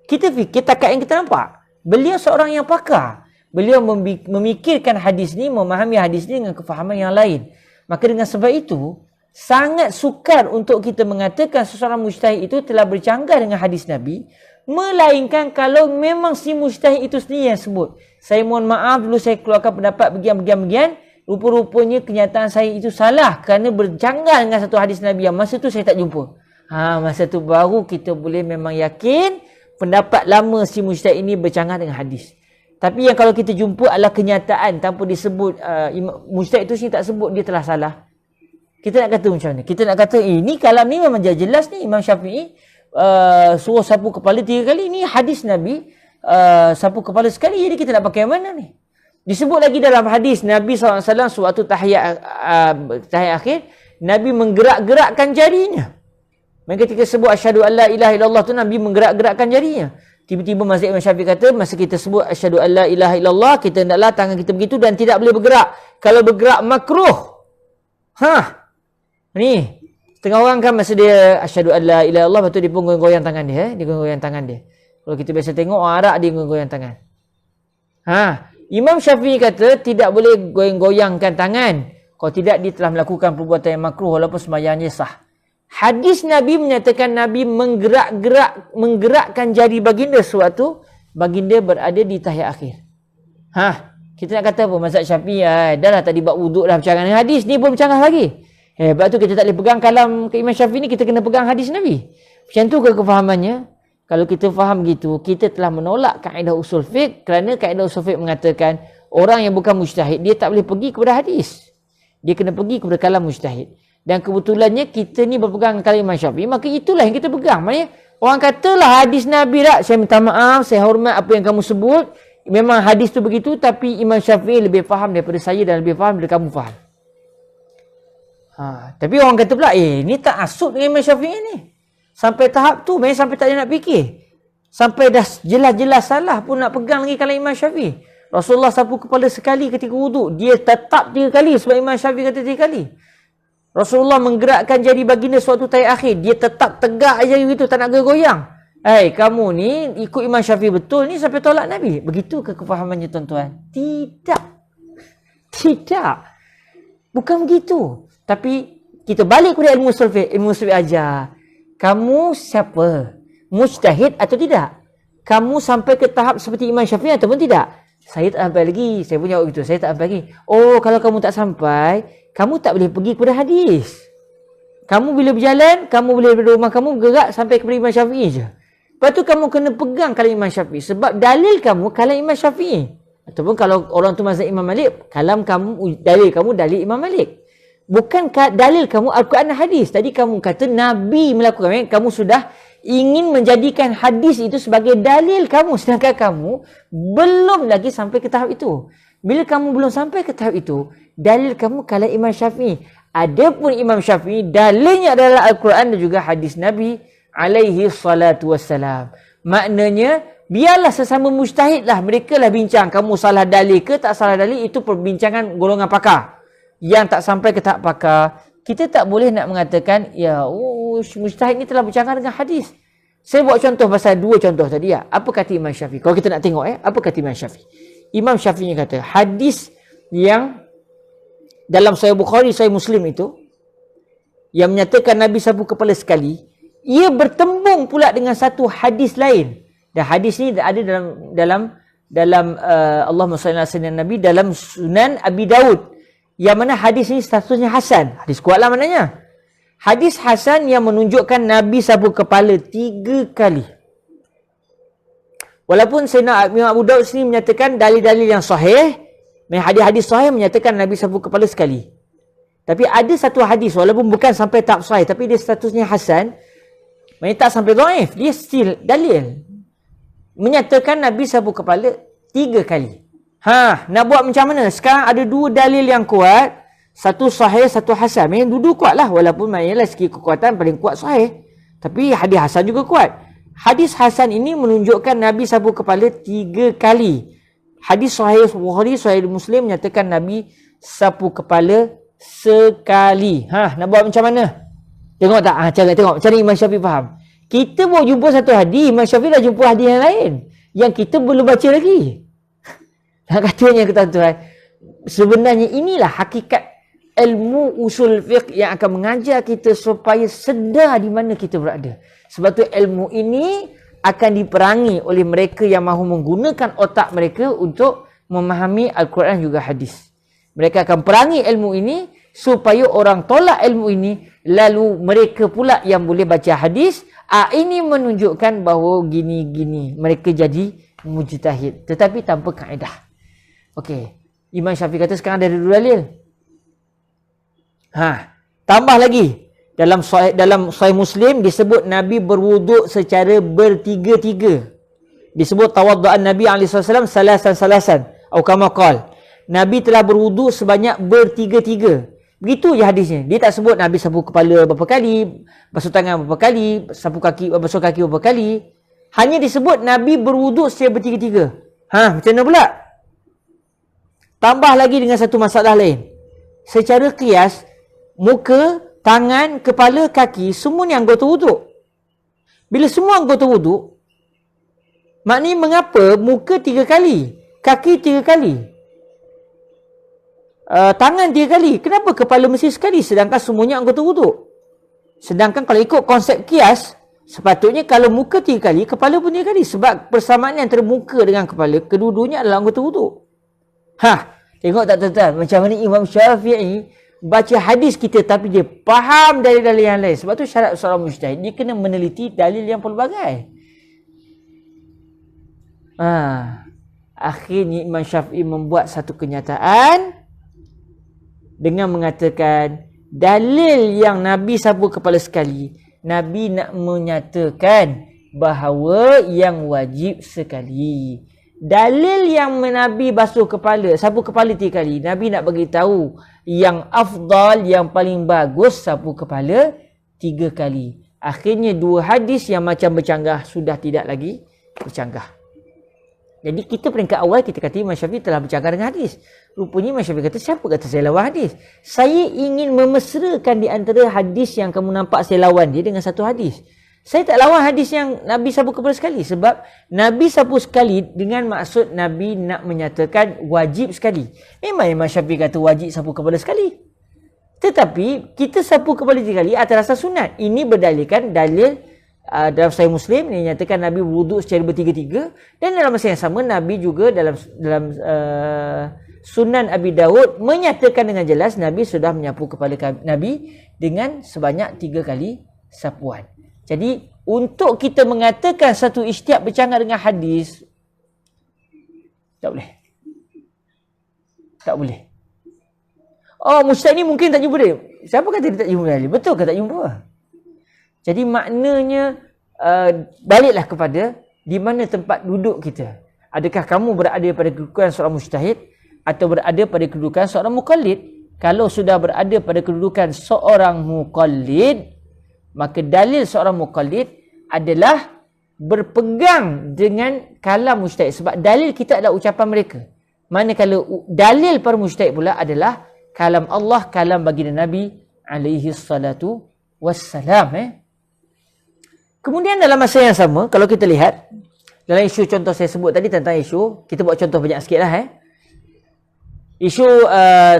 Kita fikir takat yang kita nampak. Beliau seorang yang pakar. Beliau memikirkan hadis ni, memahami hadis ni dengan kefahaman yang lain. Maka dengan sebab itu, sangat sukar untuk kita mengatakan seseorang mujtahid itu telah bercanggah dengan hadis Nabi. Melainkan kalau memang si mujtahid itu sendiri yang sebut. Saya mohon maaf dulu saya keluarkan pendapat bagian-bagian. Rupa-rupanya kenyataan saya itu salah kerana bercanggah dengan satu hadis Nabi yang masa tu saya tak jumpa. Masa tu baru kita boleh memang yakin pendapat lama si mujtahid ini bercanggah dengan hadis. Tapi yang kalau kita jumpa adalah kenyataan tanpa disebut, mujtahid itu sini tak sebut dia telah salah. Kita nak kata macam mana? Kita nak kata ini kalam ni memang jelas ni Imam Syafi'i suruh sapu kepala 3 kali. Ni hadis Nabi sapu kepala sekali. Jadi kita nak pakai mana ni? Disebut lagi dalam hadis Nabi SAW sewaktu tahiyat akhir, Nabi menggerak-gerakkan jarinya. Maka ketika sebut asyhadu an la ilaha illallah tu Nabi menggerak-gerakkan jarinya. Tiba-tiba mazhab Imam Syafi'i kata masa kita sebut asyhadu an la ilaha illallah, kita hendaklah tangan kita begitu dan tidak boleh bergerak. Kalau bergerak makruh. Ni setengah orang kan masa dia asyhadu an la ilaha illallah, lepas tu dia pun goyang tangan dia. Dia goyang tangan dia. Kalau kita biasa tengok orang Arab dia goyang tangan. Imam Syafi'i kata tidak boleh goyang-goyangkan tangan. Kalau tidak dia telah melakukan perbuatan yang makruh walaupun sembahyangnya sah. Hadis Nabi menyatakan Nabi menggerakkan jari baginda sewaktu baginda berada di tahiyat akhir. Kita nak kata apa? Mazhab Syafi'i dah lah tadi bab wuduk dah bercanggah dengan hadis, ni pun bercanggah lagi. Sebab tu kita tak boleh pegang kalam ke Imam Syafi'i ni, kita kena pegang hadis Nabi. Macam tu ke kefahamannya? Kalau kita faham gitu, kita telah menolak kaedah usul fiqh kerana kaedah usul fiqh mengatakan orang yang bukan mujtahid, dia tak boleh pergi kepada hadis. Dia kena pergi kepada kalam mujtahid. Dan kebetulannya kita ni berpegang kalam Imam Syafi'i, maka itulah yang kita pegang. Maksudnya, orang katalah hadis Nabi tak, saya minta maaf, saya hormat apa yang kamu sebut. Memang hadis tu begitu, tapi Imam Syafi'i lebih faham daripada saya dan lebih faham daripada kamu faham. Tapi orang kata pula, ni tak asuk dengan Imam Syafi'i ni. Sampai tahap tu, memang sampai tak ada nak fikir. Sampai dah jelas-jelas salah pun nak pegang lagi kalau Imam Syafi'i. Rasulullah sapu kepala sekali ketika wuduk. Dia tetap 3 kali sebab Imam Syafi'i kata 3 kali. Rasulullah menggerakkan jari baginda suatu tahiyat akhir. Dia tetap tegak aja gitu, tak nak goyang. Kamu ni ikut Imam Syafi'i betul ni sampai tolak Nabi. Begitu ke kefahamannya tuan-tuan? Tidak. Bukan begitu. Tapi kita balik kepada ilmu usul fiqh. Ilmu usul fiqh ajar. Kamu siapa? Mujtahid atau tidak? Kamu sampai ke tahap seperti Imam Syafi'i ataupun tidak? Saya tak sampai lagi. Saya punya waktu itu. Saya tak sampai lagi. Oh, kalau kamu tak sampai, kamu tak boleh pergi kepada hadis. Kamu bila berjalan, kamu boleh dari rumah kamu bergerak sampai kepada Imam Syafi'i je. Lepas tu kamu kena pegang kalam Imam Syafi'i. Sebab dalil kamu kalam Imam Syafi'i. Ataupun kalau orang tu mazhab Imam Malik, dalil kamu dalil Imam Malik. Bukan dalil kamu Al-Quran dan hadis. Tadi kamu kata Nabi melakukan. Kamu sudah ingin menjadikan hadis itu sebagai dalil kamu. Sedangkan kamu belum lagi sampai ke tahap itu. Bila kamu belum sampai ke tahap itu, dalil kamu kalam Imam Syafi'i. Adapun Imam Syafi'i, dalilnya adalah Al-Quran dan juga hadis Nabi alaihi salatu wassalam. Maknanya, Biarlah sesama mujtahid lah, mereka lah bincang. Kamu salah dalil ke tak salah dalil, itu perbincangan golongan pakar. Yang tak sampai ke tahap pakar, kita tak boleh nak mengatakan, ya, mujtahid ni telah bercanggah dengan hadis. Saya buat contoh pasal dua contoh tadi ya. Apa kata Imam Syafi'i? Kalau kita nak tengok apa kata Imam Syafi'i? Imam Syafi'i kata, hadis yang dalam Sahih Bukhari, Sahih Muslim itu, yang menyatakan Nabi sapu kepala sekali, ia bertembung pula dengan satu hadis lain. Dan hadis ni ada dalam Allahumma salli ala sayyidina Nabi, dalam Sunan Abi Daud. Yang mana hadis ni statusnya hasan. Hadis kuatlah maknanya. Hadis hasan yang menunjukkan Nabi sapu kepala 3 kali. Walaupun Sayyidina Imam Abu Daud sini menyatakan dalil-dalil yang sahih, hadis-hadis sahih menyatakan Nabi sapu kepala sekali. Tapi ada satu hadis, walaupun bukan sampai tahap sahih, tapi dia statusnya hasan, maknanya tak sampai dhaif, dia still dalil. Menyatakan Nabi sapu kepala 3 kali. Nak buat macam mana? Sekarang ada 2 dalil yang kuat, satu sahih, satu hasan. Memang dua-dua kuat lah, walaupun maknanya segi kekuatan paling kuat sahih. Tapi hadis hasan juga kuat. Hadis hasan ini menunjukkan Nabi sapu kepala 3 kali. Hadis sahih Bukhari, Sahih Muslim menyatakan Nabi sapu kepala sekali. Nak buat macam mana? Tengok tak? Tengok. Macam mana Imam Syafi'i faham? Kita baru jumpa satu hadis, Imam Syafi'i dah jumpa hadis yang lain. Yang kita belum baca lagi. Nak katanya tuan-tuan, sebenarnya inilah hakikat ilmu usul fiqh yang akan mengajar kita supaya sedar di mana kita berada. Sebab tu ilmu ini akan diperangi oleh mereka yang mahu menggunakan otak mereka untuk memahami Al-Quran juga hadis. Mereka akan perangi ilmu ini supaya orang tolak ilmu ini, lalu mereka pula yang boleh baca hadis. Ini menunjukkan bahawa gini-gini. Mereka jadi mujtahid. Tetapi tanpa kaedah. Okey. Imam Syafi'i kata sekarang ada 2 dalil. Tambah lagi. Dalam Sahih Muslim disebut Nabi berwuduk secara bertiga-tiga. Disebut tawaddu'an Nabi SAW salasan. Atau kama qala. Nabi telah berwuduk sebanyak bertiga-tiga. Begitu je hadisnya. Dia tak sebut Nabi sapu kepala berapa kali, basuh tangan berapa kali, basuh kaki berapa kali. Hanya disebut Nabi berwuduk secara bertiga-tiga. Macam mana pula? Tambah lagi dengan satu masalah lain. Secara qiyas, muka, tangan, kepala, kaki, semua ni anggota wuduk. Bila semua anggota wuduk, maknanya mengapa muka 3 kali, kaki 3 kali, tangan 3 kali, kenapa kepala mesti sekali sedangkan semuanya anggota wuduk? Sedangkan kalau ikut konsep qiyas, sepatutnya kalau muka 3 kali, kepala pun 3 kali. Sebab persamaan antara muka dengan kepala, kedua-duanya adalah anggota wuduk. Tengok tak tuan-tuan, macam mana Imam Syafi'i baca hadis kita tapi dia faham dalil-dalil yang lain. Sebab tu syarat seorang mujtahid, dia kena meneliti dalil yang pelbagai. Akhirnya Imam Syafi'i membuat satu kenyataan dengan mengatakan dalil yang Nabi sapu kepala sekali, Nabi nak menyatakan bahawa yang wajib sekali. Dalil yang Nabi basuh kepala, sapu kepala 3 kali, Nabi nak bagi tahu yang afdal, yang paling bagus sapu kepala 3 kali. Akhirnya 2 hadis yang macam bercanggah sudah tidak lagi bercanggah. Jadi kita peringkat awal kita kata Imam Syafi'i telah bercanggah dengan hadis. Rupanya Imam Syafi'i kata, siapa kata saya lawan hadis? Saya ingin memesrakan di antara hadis yang kamu nampak saya lawan dia dengan satu hadis. Saya tak lawan hadis yang Nabi sapu kepala sekali. Sebab Nabi sapu sekali dengan maksud Nabi nak menyatakan wajib sekali. Memang Imam Syafi'i kata wajib sapu kepala sekali. Tetapi kita sapu kepala 3 kali atas asas sunat. Ini berdalilkan dalil dalam Sahih Muslim yang menyatakan Nabi berwuduk secara bertiga-tiga. Dan dalam masa yang sama Nabi juga dalam Sunan Abi Daud menyatakan dengan jelas Nabi sudah menyapu kepala Nabi dengan sebanyak 3 kali sapuan. Jadi, untuk kita mengatakan satu ijtihad bercanggah dengan hadis, tak boleh. Tak boleh. Mujtahid ni mungkin tak jumpa dia. Siapa kata dia tak jumpa dia? Betul ke tak jumpa? Jadi, maknanya, baliklah kepada di mana tempat duduk kita. Adakah kamu berada pada kedudukan seorang mujtahid atau berada pada kedudukan seorang muqallid? Kalau sudah berada pada kedudukan seorang muqallid, maka dalil seorang muqallid adalah berpegang dengan kalam mujtahid sebab dalil kita adalah ucapan mereka. Manakala dalil para mujtahid pula adalah kalam Allah, kalam baginda Nabi alaihi salatu wassalam. Kemudian dalam masa yang sama, kalau kita lihat dalam isu contoh saya sebut tadi tentang isu, kita buat contoh banyak sikit lah. Isu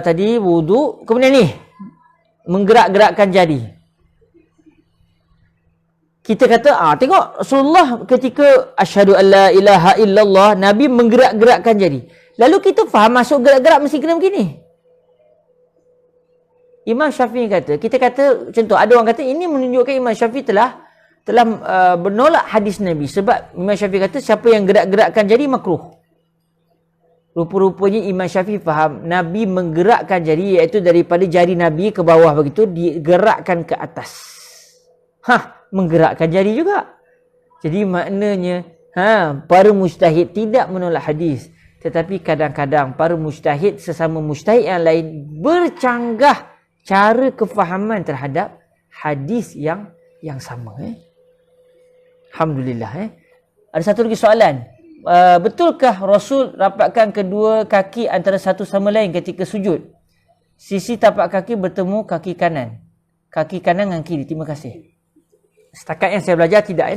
tadi wudu, kemudian ni menggerak-gerakkan jari. Kita kata, tengok Rasulullah ketika asyhadu an la ilaha illallah, Nabi menggerak-gerakkan jari. Lalu kita faham masuk gerak-gerak mesti kena begini. Imam Syafi'i kata, kita kata contoh, ada orang kata ini menunjukkan Imam Syafi'i telah menolak hadis Nabi. Sebab Imam Syafi'i kata siapa yang gerak-gerakkan jari makruh. Rupa-rupanya Imam Syafi'i faham Nabi menggerakkan jari, iaitu daripada jari Nabi ke bawah begitu digerakkan ke atas. Menggerakkan jari juga. Jadi maknanya para mujtahid tidak menolak hadis, tetapi kadang-kadang para mujtahid sesama mujtahid yang lain bercanggah cara kefahaman terhadap hadis yang sama. Alhamdulillah. Ada satu lagi soalan. Betulkah Rasul rapatkan kedua kaki antara satu sama lain ketika sujud? Sisi tapak kaki bertemu kaki kanan. Kaki kanan dengan kiri. Terima kasih. Setakat yang saya belajar tidak.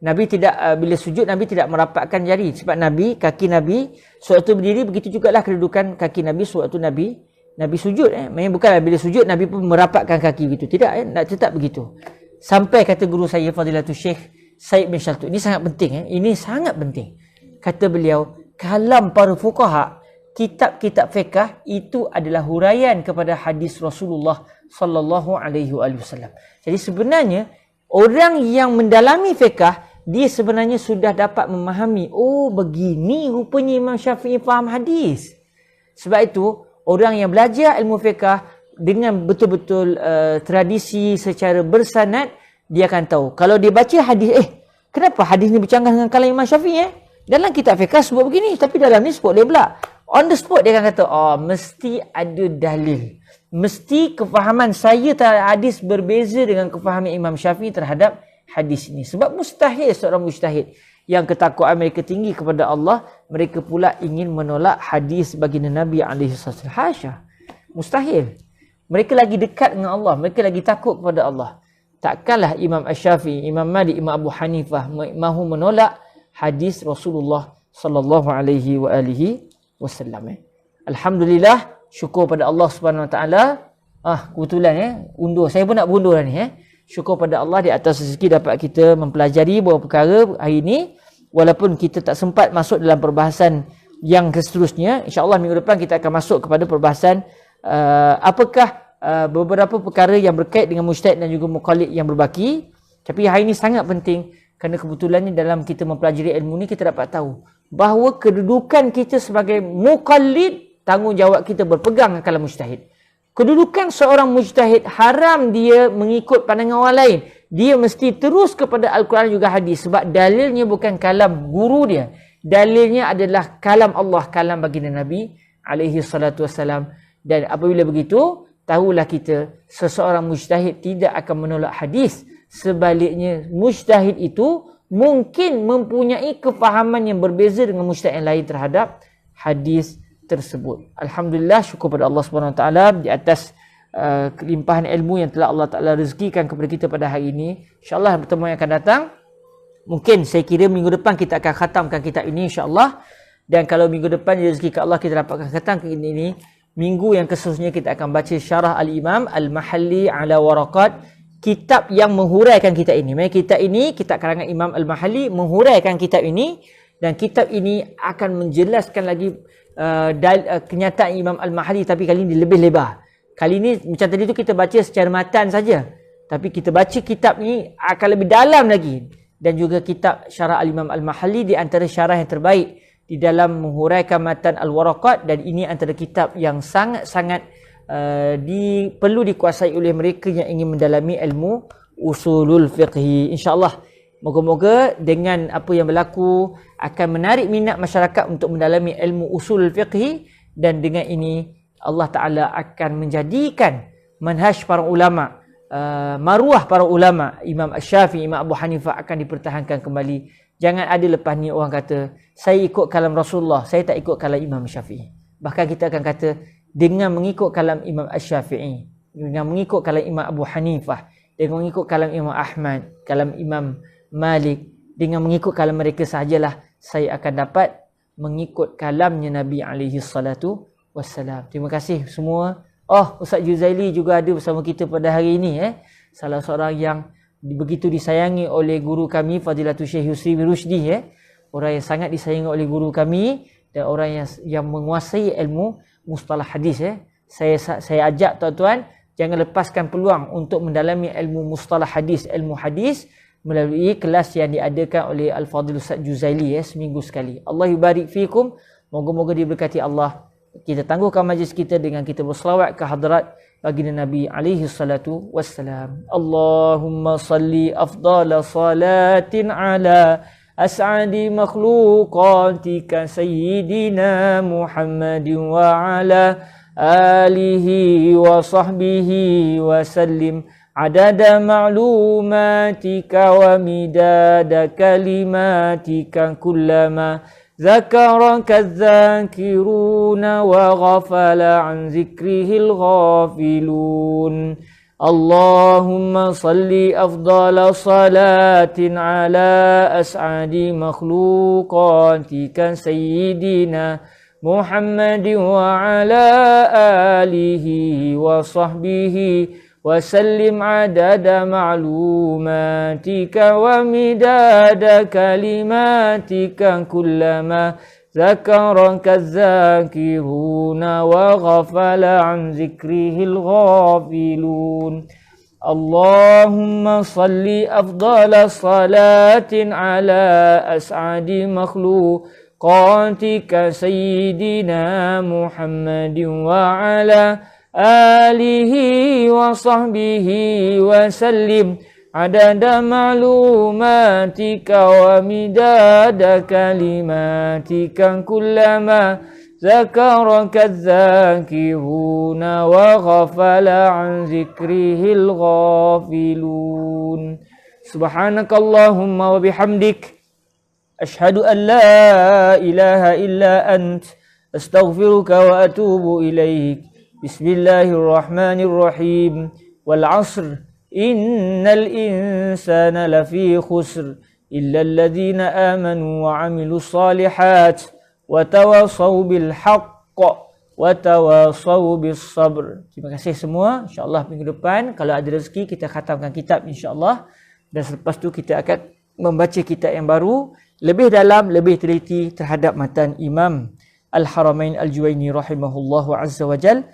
Nabi tidak bila sujud Nabi tidak merapatkan jari. Sebab kaki Nabi sewaktu berdiri, begitu jugalah kedudukan kaki Nabi sewaktu Nabi sujud. Maksudnya bukanlah bila sujud Nabi pun merapatkan kaki begitu. Tidak, nak tetap begitu. Sampai kata guru saya Fadilatul Syekh Said bin Shaltut, ini sangat penting. Ini sangat penting. Kata beliau, kalam para fuqaha, kitab-kitab fiqh itu adalah huraian kepada hadis Rasulullah sallallahu alaihi wasallam. Jadi sebenarnya orang yang mendalami fiqh, dia sebenarnya sudah dapat memahami, begini rupanya Imam Syafi'i faham hadis. Sebab itu orang yang belajar ilmu fiqh dengan betul-betul tradisi secara bersanad, dia akan tahu. Kalau dia baca hadis, kenapa hadis ni bercanggah dengan kalam Imam Syafi'i? Dalam kitab fiqh sebut begini, tapi dalam ni sebut dia pula. On the spot dia akan kata, mesti ada dalil. Mesti kefahaman saya terhadap hadis berbeza dengan kefahaman Imam Syafi'i terhadap hadis ini. Sebab mustahil seorang mujtahid yang ketakwaan mereka tinggi kepada Allah, mereka pula ingin menolak hadis baginda Nabi SAW. Hasya. Mustahil. Mereka lagi dekat dengan Allah. Mereka lagi takut kepada Allah. Takkanlah Imam Asy-Syafi'i, Imam Malik, Imam Abu Hanifah mahu menolak hadis Rasulullah sallallahu alaihi wasallam. Alhamdulillah, syukur pada Allah Subhanahu wa taala. Kebetulan undur. Saya pun nak berundur ni. Syukur pada Allah di atas rezeki dapat kita mempelajari beberapa perkara hari ini. Walaupun kita tak sempat masuk dalam perbahasan yang seterusnya, insya-Allah minggu depan kita akan masuk kepada perbahasan apakah beberapa perkara yang berkait dengan mujtahid dan juga muqallid yang berbaki. Tapi hari ini sangat penting kerana kebetulannya dalam kita mempelajari ilmu ni kita dapat tahu bahawa kedudukan kita sebagai muqallid, tanggungjawab kita berpegang dengan kalam mujtahid. Kedudukan seorang mujtahid, haram dia mengikut pandangan orang lain. Dia mesti terus kepada Al-Quran juga hadis. Sebab dalilnya bukan kalam guru dia. Dalilnya adalah kalam Allah, kalam baginda Nabi alaihi salatu wassalam. Dan apabila begitu, tahulah kita seseorang mujtahid tidak akan menolak hadis. Sebaliknya, mujtahid itu mungkin mempunyai kefahaman yang berbeza dengan mujtahid yang lain terhadap hadis tersebut. Alhamdulillah, syukur pada Allah Subhanahu Wa Taala di atas kelimpahan ilmu yang telah Allah Taala rezekikan kepada kita pada hari ini. InsyaAllah pertemuan yang akan datang, mungkin saya kira minggu depan kita akan khatamkan kitab ini insyaAllah. Dan kalau minggu depan rezekikan Allah kita dapatkan khatam kitab ini, minggu yang seterusnya kita akan baca syarah Al-Imam Al-Mahalli ala Waraqat, kitab yang menghuraikan kitab ini. Maksudnya kitab ini, kitab karangan Imam Al-Mahalli menghuraikan kitab ini, dan kitab ini akan menjelaskan lagi kenyataan Imam Al-Mahalli, tapi kali ini lebih lebar. Kali ini macam tadi tu kita baca secara matan saja, tapi kita baca kitab ni akan lebih dalam lagi. Dan juga kitab syarah Al-Imam Al-Mahalli di antara syarah yang terbaik di dalam menghuraikan matan Al-Waraqat, dan ini antara kitab yang sangat-sangat perlu dikuasai oleh mereka yang ingin mendalami ilmu usulul fiqhi. InsyaAllah moga-moga dengan apa yang berlaku akan menarik minat masyarakat untuk mendalami ilmu usulul fiqhi, dan dengan ini Allah Ta'ala akan menjadikan manhaj para ulama maruah para ulama, Imam Asy-Syafi'i, Imam Abu Hanifah akan dipertahankan kembali. Jangan ada lepas ni orang kata, saya ikut kalam Rasulullah, saya tak ikut kalam Imam Syafi'i. Bahkan kita akan kata, dengan mengikut kalam Imam Asy-Syafi'i, dengan mengikut kalam Imam Abu Hanifah, dengan mengikut kalam Imam Ahmad, kalam Imam Malik, dengan mengikut kalam mereka sahajalah saya akan dapat mengikut kalamnya Nabi alaihi salatu wassalam. Terima kasih semua. Oh, Ustaz Juzaili juga ada bersama kita pada hari ini. Salah seorang yang begitu disayangi oleh guru kami, Fadilatul Syekh Yusri bin Rushdi. Orang yang sangat disayangi oleh guru kami dan orang yang menguasai ilmu mustalah hadis. Saya ajak tuan-tuan, jangan lepaskan peluang untuk mendalami ilmu mustalah hadis, ilmu hadis melalui kelas yang diadakan oleh Al-Fadhil Ustaz Juzaili seminggu sekali. Allah yubarik fikum. Moga-moga diberkati Allah. Kita tangguhkan majlis kita dengan kita berselawat ke hadrat baginda Nabi alaihi salatu wassalam. Allahumma salli afdala salatin ala as'adi makhluqatika sayyidina Muhammadin wa ala alihi wa sahbihi wa sallim adada ma'lumatika wa midada kalimatika kullama ذكرك الذاكرون وغفل عن ذكره الغافلون اللهم صل أفضل صلاة على أسعد مخلوقاتك سيدنا محمد وعلى آله وصحبه وسلم عدد معلوماتك ومداد كلماتك كلما ذكرك الذاكرون وغفل عن ذكره الغافلون اللهم صل أفضل صلاة على أسعد مخلوقاتك سيدنا محمد وعلى آله وصحبه وسلم عدد معلوماتك ومداد كلماتك كلما ذكرك الذاكرون وغفل عن ذكره الغافلون سبحانك اللهم وبحمدك أشهد أن لا إله إلا أنت أستغفرك وأتوب إليك بسم الله الرحمن الرحيم والعصر إن الإنسان لفي خسر إلا الذين آمنوا وعملوا الصالحات وتواصوا بالحق وتواصوا بالصبر. Terima kasih semua. InsyaAllah minggu depan kalau ada rezeki kita khatamkan kitab insyaAllah. Dan selepas tu kita akan membaca kitab yang baru, lebih dalam, lebih teliti terhadap matan Imam Al-Haramain Al-Juwaini rahimahullahu azza wa jal.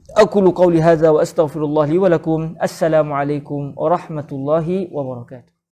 Aqulu qawli hadza wa astaghfirullah li wa lakum. Assalamualaikum warahmatullahi wabarakatuh.